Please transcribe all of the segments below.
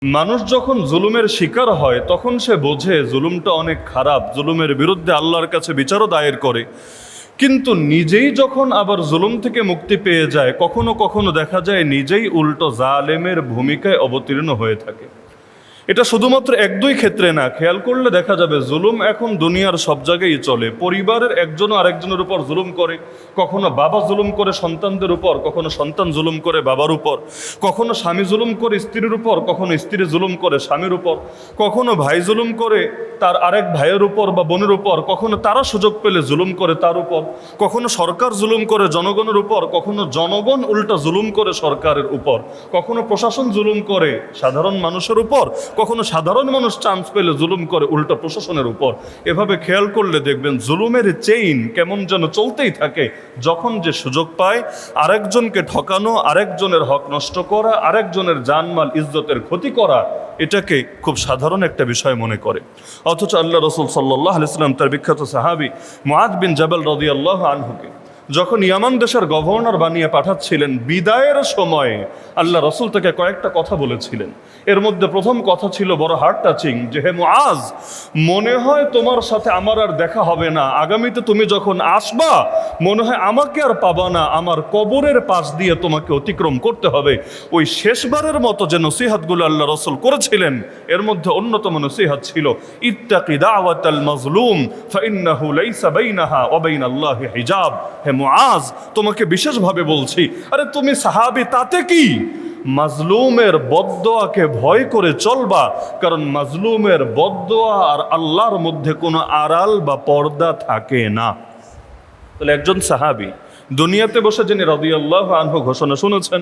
মানুষ যখন জুলুমের শিকার হয় তখন সে বোঝে জুলুমটা অনেক খারাপ, জুলুমের বিরুদ্ধে আল্লাহর কাছে বিচারও দায়ের করে। কিন্তু নিজেই যখন আবার জুলুম থেকে মুক্তি পেয়ে যায়, কখনো কখনো দেখা যায় নিজেই উল্টো জালেমের ভূমিকায় অবতীর্ণ হয়ে থাকে। এটা শুধুমাত্র এক দুই ক্ষেত্রে না, খেয়াল করলে দেখা যাবে জুলুম এখন দুনিয়ার সব জায়গায় চলে। পরিবারের একজনও আরেকজনের উপর জুলুম করে, কখনো বাবা জুলুম করে সন্তানদের উপর, কখনো সন্তান জুলুম করে বাবার উপর, কখনো স্বামী জুলুম করে স্ত্রীর উপর, কখনো স্ত্রী জুলুম করে স্বামীর উপর, কখনো ভাই জুলুম করে তার আরেক ভাইয়ের উপর বা বোনের উপর, কখনো তারা সুযোগ পেলে জুলুম করে তার উপর, কখনো সরকার জুলুম করে জনগণের উপর, কখনো জনগণ উল্টা জুলুম করে সরকারের উপর, কখনো প্রশাসন জুলুম করে সাধারণ মানুষের উপর, কখনো সাধারণ মানুষ চান্স পেলে জুলুম করে উল্টা প্রশাসনের উপর। এভাবে খেয়াল করলে দেখবেন জুলুমের চেইন কেমন যেন চলতেই থাকে। যখন যে সুযোগ পায় আরেকজনকে ঠকানো, আরেকজনের হক নষ্ট করা, আরেকজনের জানমাল ইজ্জতের ক্ষতি করা, এটাকে খুব সাধারণ একটা বিষয় মনে করে। অথচ আল্লাহ রসুল সাল্লাল্লাহু আলাইহি ওয়াসাল্লাম তার বিখ্যাত সাহাবী মুআয বিন জাবাল রাদিয়াল্লাহু আনহুকে যখন ইয়ামান দেশের গভর্নর বানিয়ে পাঠাচ্ছিলেন, বিদায়ের সময় আল্লাহ রসুল তাকে কয়েকটা কথা বলেছিলেন। এর মধ্যে প্রথম কথা ছিল বড় হার্ট টাচিং, যে হে মুআয, মনে হয় তোমার সাথে আমার আর দেখা হবে না, আগামীতে তুমি যখন আসবা মনে হয় আমাকে আর পাবা না, আমার কবরের পাশ দিয়ে তোমাকে অতিক্রম করতে হবে। ওই শেষবারের মতো যে নসিহাতগুলো আল্লাহ রসুল করেছিলেন, এর মধ্যে অন্যতম নসিহাত ছিল ইত্তাকি দাওয়াতাল মাজলুম ফাইন্নাহু লাইসা বাইনাহা ওয়া বাইনাল্লাহি হিজাব। হে মুআয, তোমাকে বিশেষভাবে বলছি, আরে তুমি সাহাবী, তাতে কি? মাজলুমের বদদোয়াকে ভয় করে চলবা, কারণ মাজলুমের বদদোয়া আর আল্লাহর মধ্যে কোনো আড়াল বা পর্দা থাকে না। তাহলে একজন সাহাবী দুনিয়াতে বসে যিনি রাদিয়াল্লাহু আনহু ঘোষণা শুনেছেন,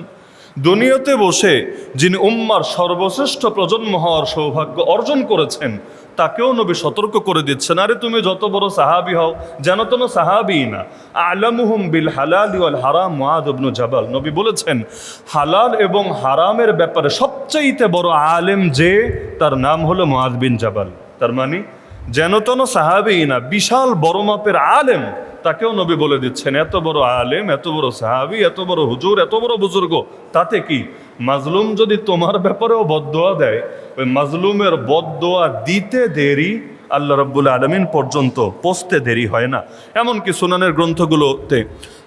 দুনিয়াতে বসে যিনি উম্মার সর্বশ্রেষ্ঠ প্রজন্ম হওয়ার সৌভাগ্য অর্জন করেছেন, তাকেও নবী সতর্ক করে দিচ্ছেন, আরে তুমি যত বড় সাহাবী হও, যেন তেন সাহাবী না। আ'লামুহুম বিল হালাল ওয়াল হারাম মুআয ইবনে জাবাল। নবী বলেছেন, হালাল এবং হারামের ব্যাপারে সবচাইতে বড় আলেম যে, তার নাম হলো মুআয বিন জাবাল। তার মানে যেন তেন সাহাবী না, বিশাল বড় মাপের আলেম, তাকেও নবী বলে দিচ্ছেন এত বড় আলেম, এত বড় সাহাবী, এত বড় হুজুর, এত বড় বুজুর্গ, তাতে কি? মাজলুম যদি তোমার ব্যাপারেও বদদোয়া দেয়, ওই মাজলুমের বদদোয়া দিতে দেরি আল্লাহ রাব্বুল আলামিন পর্যন্ত পৌঁছতে দেরি হয় না। এমনকি সুনানের গ্রন্থগুলোতে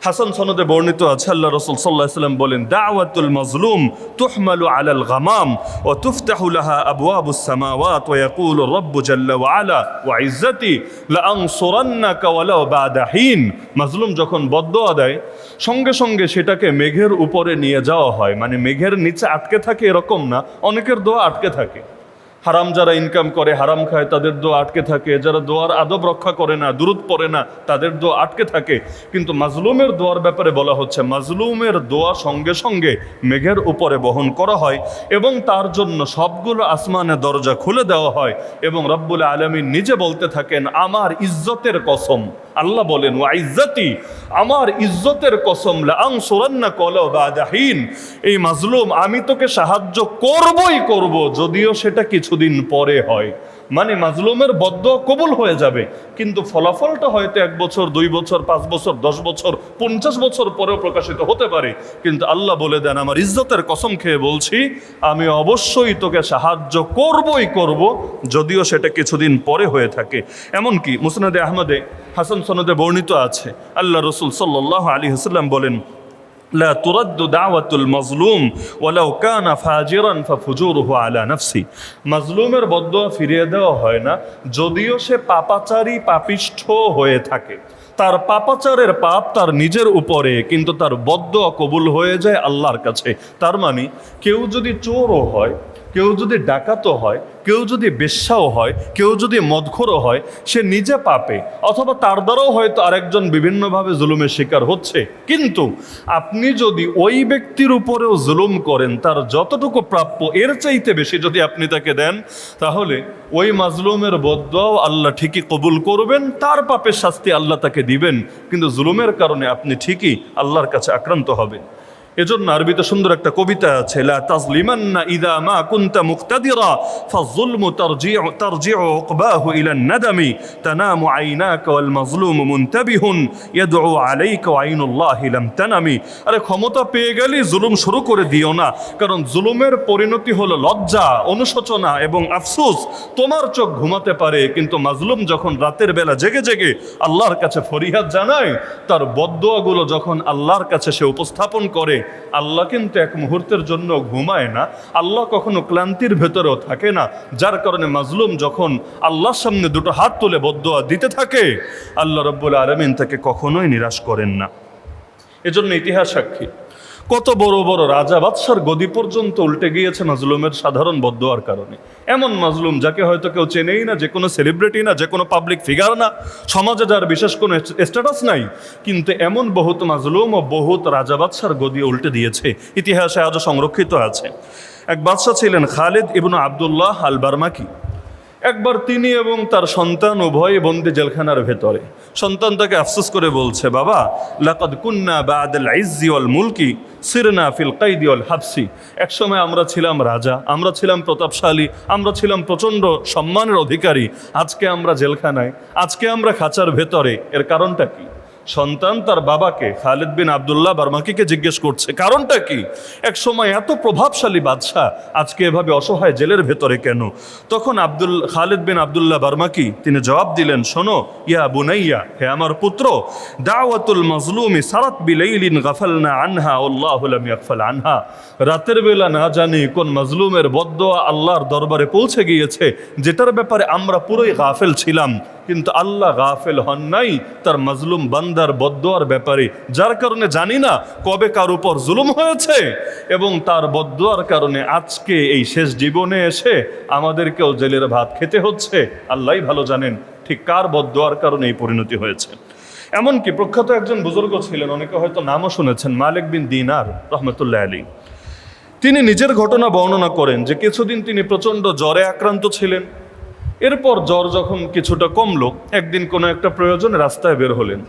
হাসান সনদে বর্ণিত আছে, আল্লাহ রাসূল সাল্লাল্লাহু আলাইহি ওয়াসাল্লাম বলেন, দাওয়াতুল মাজলুম তুহমালু আলাল গামাম ওয়া তুফতাহু লাহা আবওয়াবুস সামাওয়াত ওয়া ইয়াকুলু রাব্বু জাল্লা ওয়া আলা ওয়া ইজ্জাতি লা আনসুরান্নাকা ওয়ালাউ বা'দা হিন। মাজলুম যখন বদদোয়া দেয়, সঙ্গে সঙ্গে সেটাকে মেঘের উপরে নিয়ে যাওয়া হয়। মানে মেঘের নিচে আটকে থাকে এরকম না, অনেকের দোয়া আটকে থাকে। হারাম যারা ইনকাম করে, হারাম খায়, তাদের দোয়া আটকে থাকে। যারা দোয়ার আদব রক্ষা করে না, দুরূদ পড়ে না, তাদের দোয়া আটকে থাকে। কিন্তু মাজলুমের দোয়ার ব্যাপারে বলা হচ্ছে, মাজলুমের দোয়া সঙ্গে সঙ্গে মেঘের উপরে বহন করা হয় এবং তার জন্য সবগুলো আসমানে দরজা খুলে দেওয়া হয়। এবং রব্বুল আলামিন নিজে বলতে থাকেন, আমার ইজ্জতের কসম, আল্লাহ বলেন, ওয়া ইজ্জতি, আমার ইজ্জতের কসম, লা আনসুরান্নাকা ওয়ালাউ বা'দা হিন, এই মাজলুম আমি তোকে সাহায্য করবই করব, যদিও সেটা কিছুদিন পরে হয়। মানে মাজলুমের বদদোয়া কবুল হয়ে যাবে, কিন্তু ফলাফলটা হয়তো 1 বছর, 2 বছর, 5 বছর, 10 বছর, 50 বছর পরেও প্রকাশিত হতে পারে। কিন্তু আল্লাহ বলে দেন, আমার ইজ্জতের কসম খেয়ে বলছি, আমি অবশ্যই তোকে সাহায্য করবই করব, যদিও সেটা কিছুদিন পরে হয়ে থাকে। এমনকি মুসনাদে আহমদে হাসান সনদে বর্ণিত আছে, আল্লাহ রসুল সাল্লাল্লাহু আলাইহি ওয়াসাল্লাম বলেন, লা তুরাদ্দু দাওয়াতুল মাজলুম ওয়ালাউ কানা ফাজিরান ফাফুজুরুহু আলা নাফসি। মাজলুমের বদদোয়া ফিরিয়ে দেওয়া হয় না, যদিও সে পাপাচারী, পাপিষ্ঠ হয়ে থাকে। তার পাপাচারের পাপ তার নিজের উপরে, কিন্তু তার বদদোয়া কবুল হয়ে যায় আল্লাহর কাছে। তার মানে কেউ যদি চোরও হয়, কেউ যদি ডাকাতও হয়, কেউ যদি বেশ্যাও হয়, কেউ যদি মদখোরও হয়, সে নিজে পাপে, অথবা তার দ্বারাও হয়তো আরেকজন বিভিন্নভাবে জুলুমের শিকার হচ্ছে। কিন্তু আপনি যদি ওই ব্যক্তির উপরেও জুলুম করেন, তার যতটুকু প্রাপ্য এর চাইতে বেশি যদি আপনি তাকে দেন, তাহলে ওই মাজলুমের বদদোয়াও আল্লাহ ঠিকই কবুল করবেন, তার পাপের শাস্তি আল্লাহ তাকে দিবেন, কিন্তু জুলুমের কারণে আপনি ঠিকই আল্লাহর কাছে আক্রান্ত হবেন। এজন্য আরবিতে সুন্দর একটা কবিতা আছে, লা তাজলিমান্না ইযা মা কুনতা মুক্তাদিরা ফায-যুলমু তারজিউ উকবাহু ইলা আন-নাদামি তানামু আইনাকা ওয়াল মাজলুমু মুনতাবিহুন ইয়াদউ আলাইকা ওয়া আইনুল্লাহি লাম তানামি। আরে ক্ষমতা পেয়ে গেলে জুলুম শুরু করে দিও না, কারণ জুলুমের পরিণতি হলো লজ্জা, অনুশোচনা এবং আফসোস। তোমার চোখ ঘুমাতে পারে, কিন্তু মাজলুম যখন রাতের বেলা জেগে জেগে আল্লাহর কাছে ফরিয়াদ জানায়, তার বদদোয়াগুলো যখন আল্লাহর কাছে সে উপস্থাপন করে, আল্লাহ কিন্তু এক মুহূর্তের জন্য ঘুমায় না, আল্লাহ কখনো ক্লান্তির ভেতরেও থাকে না। যার কারণে মাজলুম যখন আল্লাহর সামনে দুটো হাত তুলে বদদোয়া দিতে থাকে, আল্লাহ রাব্বুল আলামিন তাকে কখনোই নিরাশ করেন না। এজন্য ইতিহাস সাক্ষী, কত বড় বড় রাজা বাদশার গদি পর্যন্ত উল্টে গিয়েছে মাজলুমের সাধারণ বদদোয়ার কারণে। এমন মাজলুম যাকে হয়তো কেউ চেনেই না, যে কোনো সেলিব্রিটি না, যে কোনো পাবলিক ফিগার না, সমাজে যার বিশেষ কোনো স্ট্যাটাস নাই, কিন্তু এমন বহুত মাজলুম ও বহুত রাজা বাদশার গদি উল্টে দিয়েছে, ইতিহাসে আজও সংরক্ষিত আছে। এক বাদশা ছিলেন খালিদ ইবনু আবদুল্লাহ আল বারমাকি। একবার তিনি এবং তার সন্তান উভয় বন্দি জেলখানার ভেতরে। সন্তান তাকে আফসোস করে বলছে, বাবা, লাকাদ কুন্না বা'দাল ইজ্জি ওয়াল মুলকি সিরনা ফিল কাইদি ওয়াল হাবসি। একসময় আমরা ছিলাম রাজা, আমরা ছিলাম প্রতাপশালী, আমরা ছিলাম প্রচণ্ড সম্মানের অধিকারী, আজকে আমরা জেলখানায়, আজকে আমরা খাঁচার ভেতরে। এর কারণটা কি? সন্তান তার বাবাকে, খালিদ বিন আবদুল্লাহ বারমাকিকে জিজ্ঞেস করছে, কারণটা কি? এক সময় এত প্রভাবশালী বাদশাহ, আজকে এভাবে অসহায় জেলের ভেতরে কেন? তখন খালিদ বিন আবদুল্লাহ বারমাকি তিনি জবাব দিলেন, শোনো ইয়া বুনাইয়া, হে আমার পুত্র, দাওয়াতুল মাজলুমি সারাত বিলাইলিন গাফালনা আনহা আল্লাহু লাম ইয়াগফাল আনহা। রাতের বেলা না জানি কোন মাজলুমের বদদোয়া আল্লাহর দরবারে পৌঁছে গিয়েছে, যেটার ব্যাপারে আমরা পুরোই গাফেল ছিলাম, কিন্তু আল্লাহ গাফেল হন নাই তার মাজলুম বান্দার বদদোয়ার ব্যাপারে। যার কারণে জানি না কবে কার উপর জুলুম হয়েছে, এবং তার বদদোয়ার কারণে আজকে এই শেষ জীবনে এসে আমাদেরকেও জেলের ভাত খেতে হচ্ছে। আল্লাহই ভালো জানেন ঠিক কার বদদোয়ার কারণে এই পরিণতি হয়েছে। এমনকি প্রখ্যাত একজন বুজুর্গ ছিলেন, অনেকে হয়তো নামও শুনেছেন, মালিক বিন দিনার রহমতুল্লাহ আলাইহি। তিনি নিজের ঘটনা বর্ণনা করেন যে কিছুদিন তিনি প্রচণ্ড জ্বরে আক্রান্ত ছিলেন। এরপর জ্বর যখন কিছুটা কমলো, একদিন কোনো একটা প্রয়োজনে রাস্তায় বের হলেন,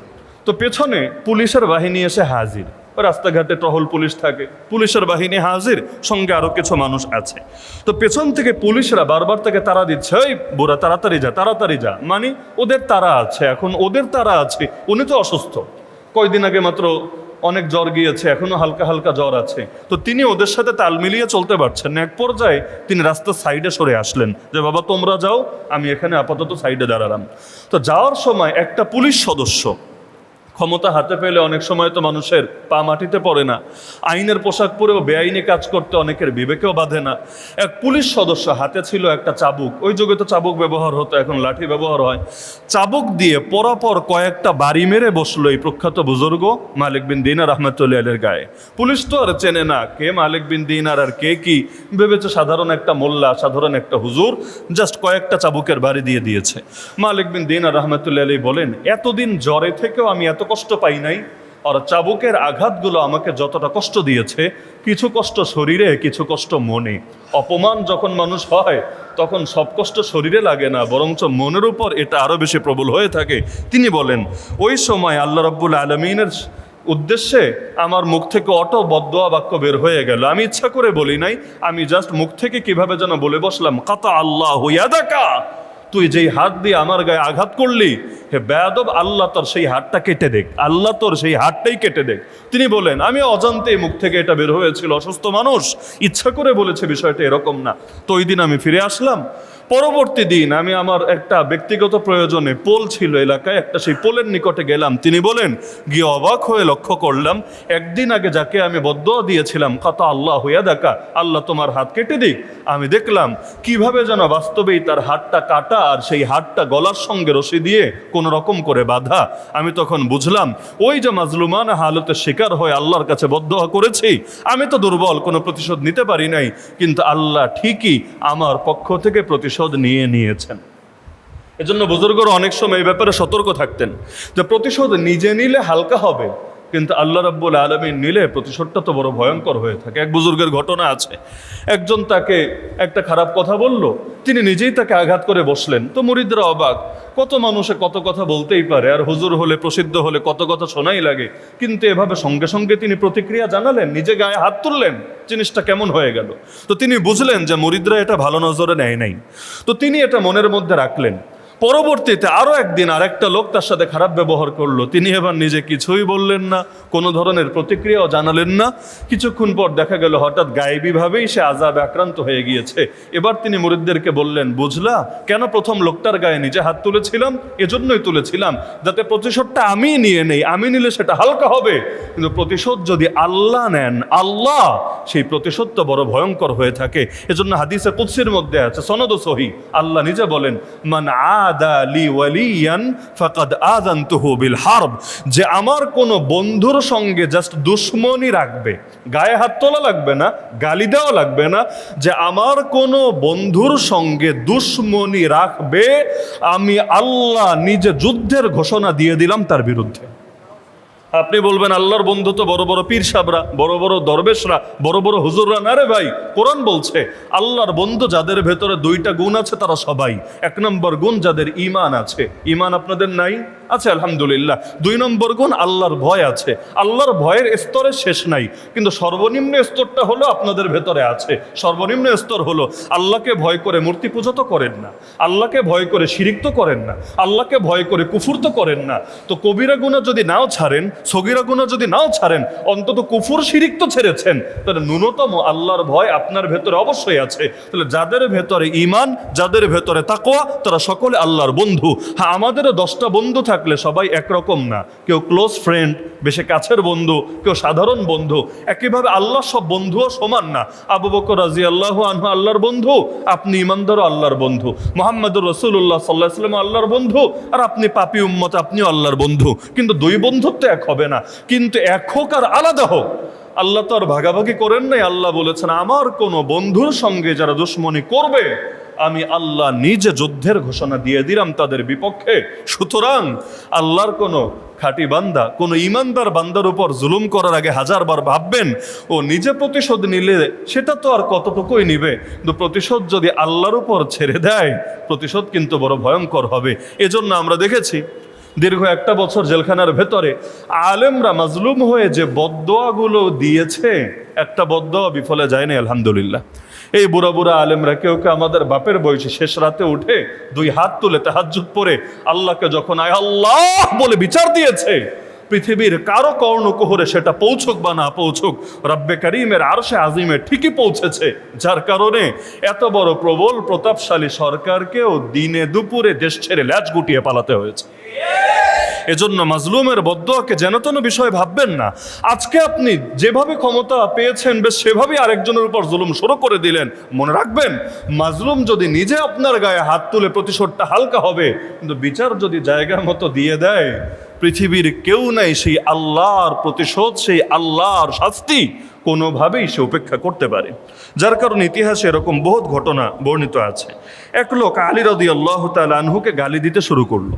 তো পেছনে পুলিশের বাহিনী এসে হাজির। রাস্তাঘাটে টহল পুলিশ থাকে, পুলিশের বাহিনী হাজির, সঙ্গে আরো কিছু মানুষ আছে। তো পেছন থেকে পুলিশরা বারবার তাকে তাড়া দিচ্ছে, এই বুড়া তাড়াতাড়ি যা, তাড়াতাড়ি যা। মানে ওদের তাড়া আছে, এখন ওদের তাড়া আছে। উনি তো অসুস্থ, কয়দিন আগে মাত্র অনেক জ্বর গিয়েছে, এখনো হালকা হালকা জ্বর আছে, তো তিনি ওদের সাথে তাল মিলিয়ে চলতে পারছেন না। এক পর্যায়ে তিনি রাস্তার সাইডে সরে আসলেন, যে বাবা তোমরা যাও, আমি এখানে আপাতত সাইডে দাঁড়ালাম। তো যাওয়ার সময় একটা পুলিশ সদস্য, ক্ষমতা হাতে পেলে অনেক সময় তো মানুষের পা মাটিতে পড়ে না, আইনের পোশাক পরেও বেআইনি কাজ করতে অনেকের বিবেকেও বাঁধে না। এক পুলিশ সদস্য হাতে ছিল একটা চাবুক, ওই যুগে তো চাবুক ব্যবহার হতো, এখন লাঠি ব্যবহার হয়। চাবুক দিয়ে পরাপর কয়েকটা বাড়ি মেরে বসলো এই প্রখ্যাত বুজুর্গ মালিক বিন দিনার রহমতুল্লাহ আলাইহির গায়ে। পুলিশ তো আর চেনে না কে মালিক বিন দিনার আর কে কি, ভেবেছে সাধারণ একটা মোল্লা, সাধারণ একটা হুজুর, জাস্ট কয়েকটা চাবুকের বাড়ি দিয়ে দিয়েছে। মালিক বিন দিনার রহমতুল্লাহ আলাইহি বলেন, এতদিন জ্বরে থেকেও আমি এত কষ্ট পাই নাই, আর চাবুকের আঘাতগুলো আমাকে যতটা কষ্ট দিয়েছে, কিছু কষ্ট শরীরে, কিছু কষ্ট মনে। অপমান যখন মানুষ হয় তখন সব কষ্ট শরীরে লাগে না, বরঞ্চ মনের উপর এটা আরো বেশি প্রবল হয়ে থাকে। তিনি বলেন, ওই সময় আল্লাহ রাব্বুল আলামিনের উদ্দেশ্যে আমার মুখ থেকে অটো বদদোয়া বাক্য বের হয়ে গেল। আমি ইচ্ছা করে বলি নাই, আমি জাস্ট মুখ থেকে কিভাবে যেন বলে বসলাম, কাতা আল্লাহু ইয়াদাকা, তুই যেই হাত দিয়ে আমার গায়ে আঘাত করলি, হে বেয়াদব, আল্লাহ তোর সেই হাতটা কেটে দেখ, আল্লাহ তোর সেই হাতটাই কেটে দেখ। তিনি বলেন, আমি অজান্তে মুখ থেকে এটা বের হয়েছিল, অসুস্থ মানুষ ইচ্ছা করে বলেছে, বিষয়টা এরকম না। তো ওই দিন আমি ফিরে আসলাম। পরবর্তী দিন আমি আমার একটা ব্যক্তিগত প্রয়োজনে, পোল ছিল এলাকায় একটা, সেই পোলের নিকটে গেলাম। তিনি বলেন, গিয়ে অবাক হয়ে লক্ষ্য করলাম, একদিন আগে যাকে আমি বদদোয়া দিয়েছিলাম, কাতা আল্লাহ হইয়া দেখা, আল্লাহ তোমার হাত কেটে দিক, আমি দেখলাম কিভাবে যেন বাস্তবেই তার হাতটা কাটা, আর সেই হাতটা গলার সঙ্গে রশি দিয়ে কোনো রকম করে বাঁধা। আমি তখন বুঝলাম, ওই যে মাজলুমান হালতের শিকার হয়ে আল্লাহর কাছে বদদোয়া করেছি, আমি তো দুর্বল, কোনো প্রতিশোধ নিতে পারি নাই, কিন্তু আল্লাহ ঠিকই আমার পক্ষ থেকে প্রতিশোধ নিয়ে নিয়েছেন। এজন্য বুজুর্গরা অনেক সময় এই ব্যাপারে সতর্ক থাকতেন যে প্রতিশোধ নিজে নিলে হালকা হবে, কিন্তু আল্লাহ রাব্বুল আলামিন নিলে প্রতিশোধটা তো বড় ভয়ঙ্কর হয়ে থাকে। এক বুজুর্গের ঘটনা আছে, একজন তাকে একটা খারাপ কথা বলল, তিনি নিজেই তাকে আঘাত করে বসলেন। তো মুরিদরা অবাক, কত মানুষে কত কথা বলতেই পারে, আর হুজুর হলে প্রসিদ্ধ হলে কত কথা শোনাই লাগে, কিন্তু এভাবে সঙ্গে সঙ্গে তিনি প্রতিক্রিয়া জানালেন, নিজে গায়ে হাত তুললেন, জিনিসটা কেমন হয়ে গেল। তো তিনি বুঝলেন যে মুরিদরা এটা ভালো নজরে নেয় নাই। তো তিনি এটা মনের মধ্যে রাখলেন। পরবর্তীতে আরও একদিন আরেকটা লোক তার সাথে খারাপ ব্যবহার করলো, তিনি এবার নিজে কিছুই বললেন না, কোনো ধরনের প্রতিক্রিয়াও জানালেন না। কিছুক্ষণ পর দেখা গেল হঠাৎ গায়েবীভাবেই সে আযাবে আক্রান্ত হয়ে গিয়েছে। এবার তিনি মুরিদদেরকে বললেন, বুঝলা কেন প্রথম লোকটার গায়ে নিজে হাত তুলেছিলাম? এজন্যই তুলেছিলাম যাতে প্রতিশোধটা আমি নিয়ে নেই, আমি নিলে সেটা হালকা হবে, কিন্তু প্রতিশোধ যদি আল্লাহ নেন, আল্লাহ সেই প্রতিশোধ তো বড় ভয়ঙ্কর হয়ে থাকে। এজন্য হাদিসে কুদসির মধ্যে আছে, সনদ সহিহ, আল্লাহ নিজে বলেন, মান আদা লি ওয়ালিয়ান ফাকাদ আযানতুহু বিল হারব, যে আমার কোনো বন্ধুর সঙ্গে জাস্ট দুশমনি রাখবে, গায়ে হাত তোলা লাগবে না, গালি দেওয়া লাগবে না, যে আমার কোনো বন্ধুর সঙ্গে দুশমনি রাখবে, আমি আল্লাহ নিজে যুদ্ধের ঘোষণা দিয়ে দিলাম তার বিরুদ্ধে। আপনি বলবেন আল্লাহর বন্ধু তো বড় বড় পীর সাহেবরা, বড় বড় দরবেশরা, বড় বড় হুজুররা। না রে ভাই, কোরআন বলছে আল্লাহর বন্ধু যাদের ভেতরে দুইটা গুণ আছে তারা সবাই। এক নম্বর গুণ যাদের ঈমান আছে, ঈমান আপনাদের নাই? আছে আলহামদুলিল্লাহ। দুই নম্বর গুণ আল্লাহর ভয় আছে। আল্লাহর ভয়ের স্তরে শেষ নাই, কিন্তু সর্বনিম্ন স্তরটা হলো আপনাদের ভেতরে আছে। সর্বনিম্ন স্তর হলো আল্লাহকে ভয় করে মূর্তি পূজা তো করেন না, আল্লাহকে ভয় করে শিরিক তো করেন না, আল্লাহকে ভয় করে কুফুর তো করেন না। তো কবিরা গুনাহ যদি নাও ছাড়েন, সগীরা গুনাহ যদি নাও ছাড়েন, অন্তত কুফুর শিরিক তো ছেড়েছেন, তাহলে ন্যূনতম আল্লাহর ভয় আপনার ভেতরে অবশ্যই আছে। তাহলে যাদের ভেতরে ঈমান, যাদের ভেতরে তাকওয়া, তারা সকলে আল্লাহর বন্ধু। হ্যাঁ, আমাদেরও 10টা বন্ধু থাকলে সবাই একরকম না, কেউ ক্লোজ ফ্রেন্ড, বেশি কাছের বন্ধু, কেউ সাধারণ বন্ধু। একইভাবে আল্লাহ সব বন্ধুও সমান না। আবু বকর রাদিয়াল্লাহু আনহু আল্লাহর বন্ধু, আপনি ঈমানদারও আল্লাহর বন্ধু। মুহাম্মদুর রাসূলুল্লাহ সাল্লাল্লাহু আলাইহি ওয়াসাল্লাম আল্লাহর বন্ধু, আর আপনি পাপী উম্মত, আপনিও আল্লাহর বন্ধু। কিন্তু দুই বন্ধুত্ব এক হবে না, কিন্তু এক হোক আর আলাদা হোক। আল্লাহ তো আর ভাগাভাগি করেন নাই। আল্লাহ বলেছেন, আমার কোনো বন্ধুর সঙ্গে যারা দুশমনি করবে, আমি আল্লাহ নিজে যুদ্ধের ঘোষণা দিয়ে দিলাম তাদের বিপক্ষে। সুতরাং আল্লাহর কোনো খাঁটি বান্দা, কোনো ঈমানদার বান্দার উপর জুলুম করার আগে হাজারবার ভাববেন, ও নিজে প্রতিশোধ নিলে সেটা তো আর কতটুকুই নিবে, কিন্তু প্রতিশোধ যদি আল্লাহর উপর ছেড়ে দেয়, প্রতিশোধ কিন্তু বড় ভয়ঙ্কর হবে। এজন্য আমরা দেখেছি দীর্ঘ 1 বছর জেলখানার ভেতরে আলেমরা মাজলুম হয়ে যে বদদোয়াগুলো দিয়েছে, একটা বদদোয়া বিফলে যায়নি আলহামদুলিল্লাহ। এই বুড়া বুড়া আলেমরা কেউ কেউ আমাদের বাপের বয়সে শেষ রাতে উঠে 2 হাত তুলে তাহাজ্জুদ পড়ে আল্লাহকে যখন আয় আল্লাহ বলে বিচার দিয়েছে, পৃথিবীর কারো কর্ণকুহরে সেটা পৌঁছুক বা না পৌঁছুক, রব্বে কারীমের আরশে আজিমে ঠিকই পৌঁছেছে। যার কারণে এত বড় প্রবল প্রতাপশালী সরকারকেও দিনে দুপুরে দেশ ছেড়ে ল্যাজ গুটিয়ে পালাতে হয়েছে। এজন্য মাজলুমের বদদোয়াকে যেন তেন বিষয় ভাববেন না। আজকে আপনি যেভাবে ক্ষমতা পেয়েছেন, বেশ সেভাবেই আরেকজনের উপর জুলুম শুরু করে দিলেন। মনে রাখবেন, মাজলুম যদি নিজে আপনার গায়ে হাত তুলে প্রতিশোধটা হালকা হবে, কিন্তু বিচার যদি জায়গার মতো দিয়ে দেয়, পৃথিবীর কেউ নাই সেই আল্লাহর প্রতিশোধ, সেই আল্লাহর শাস্তি কোনোভাবেই সে উপেক্ষা করতে পারে। যার কারণে ইতিহাসে এরকম বহুত ঘটনা বর্ণিত আছে। এক লোক আলী রাদিয়াল্লাহু তাআলা আনহুকে গালি দিতে শুরু করলো।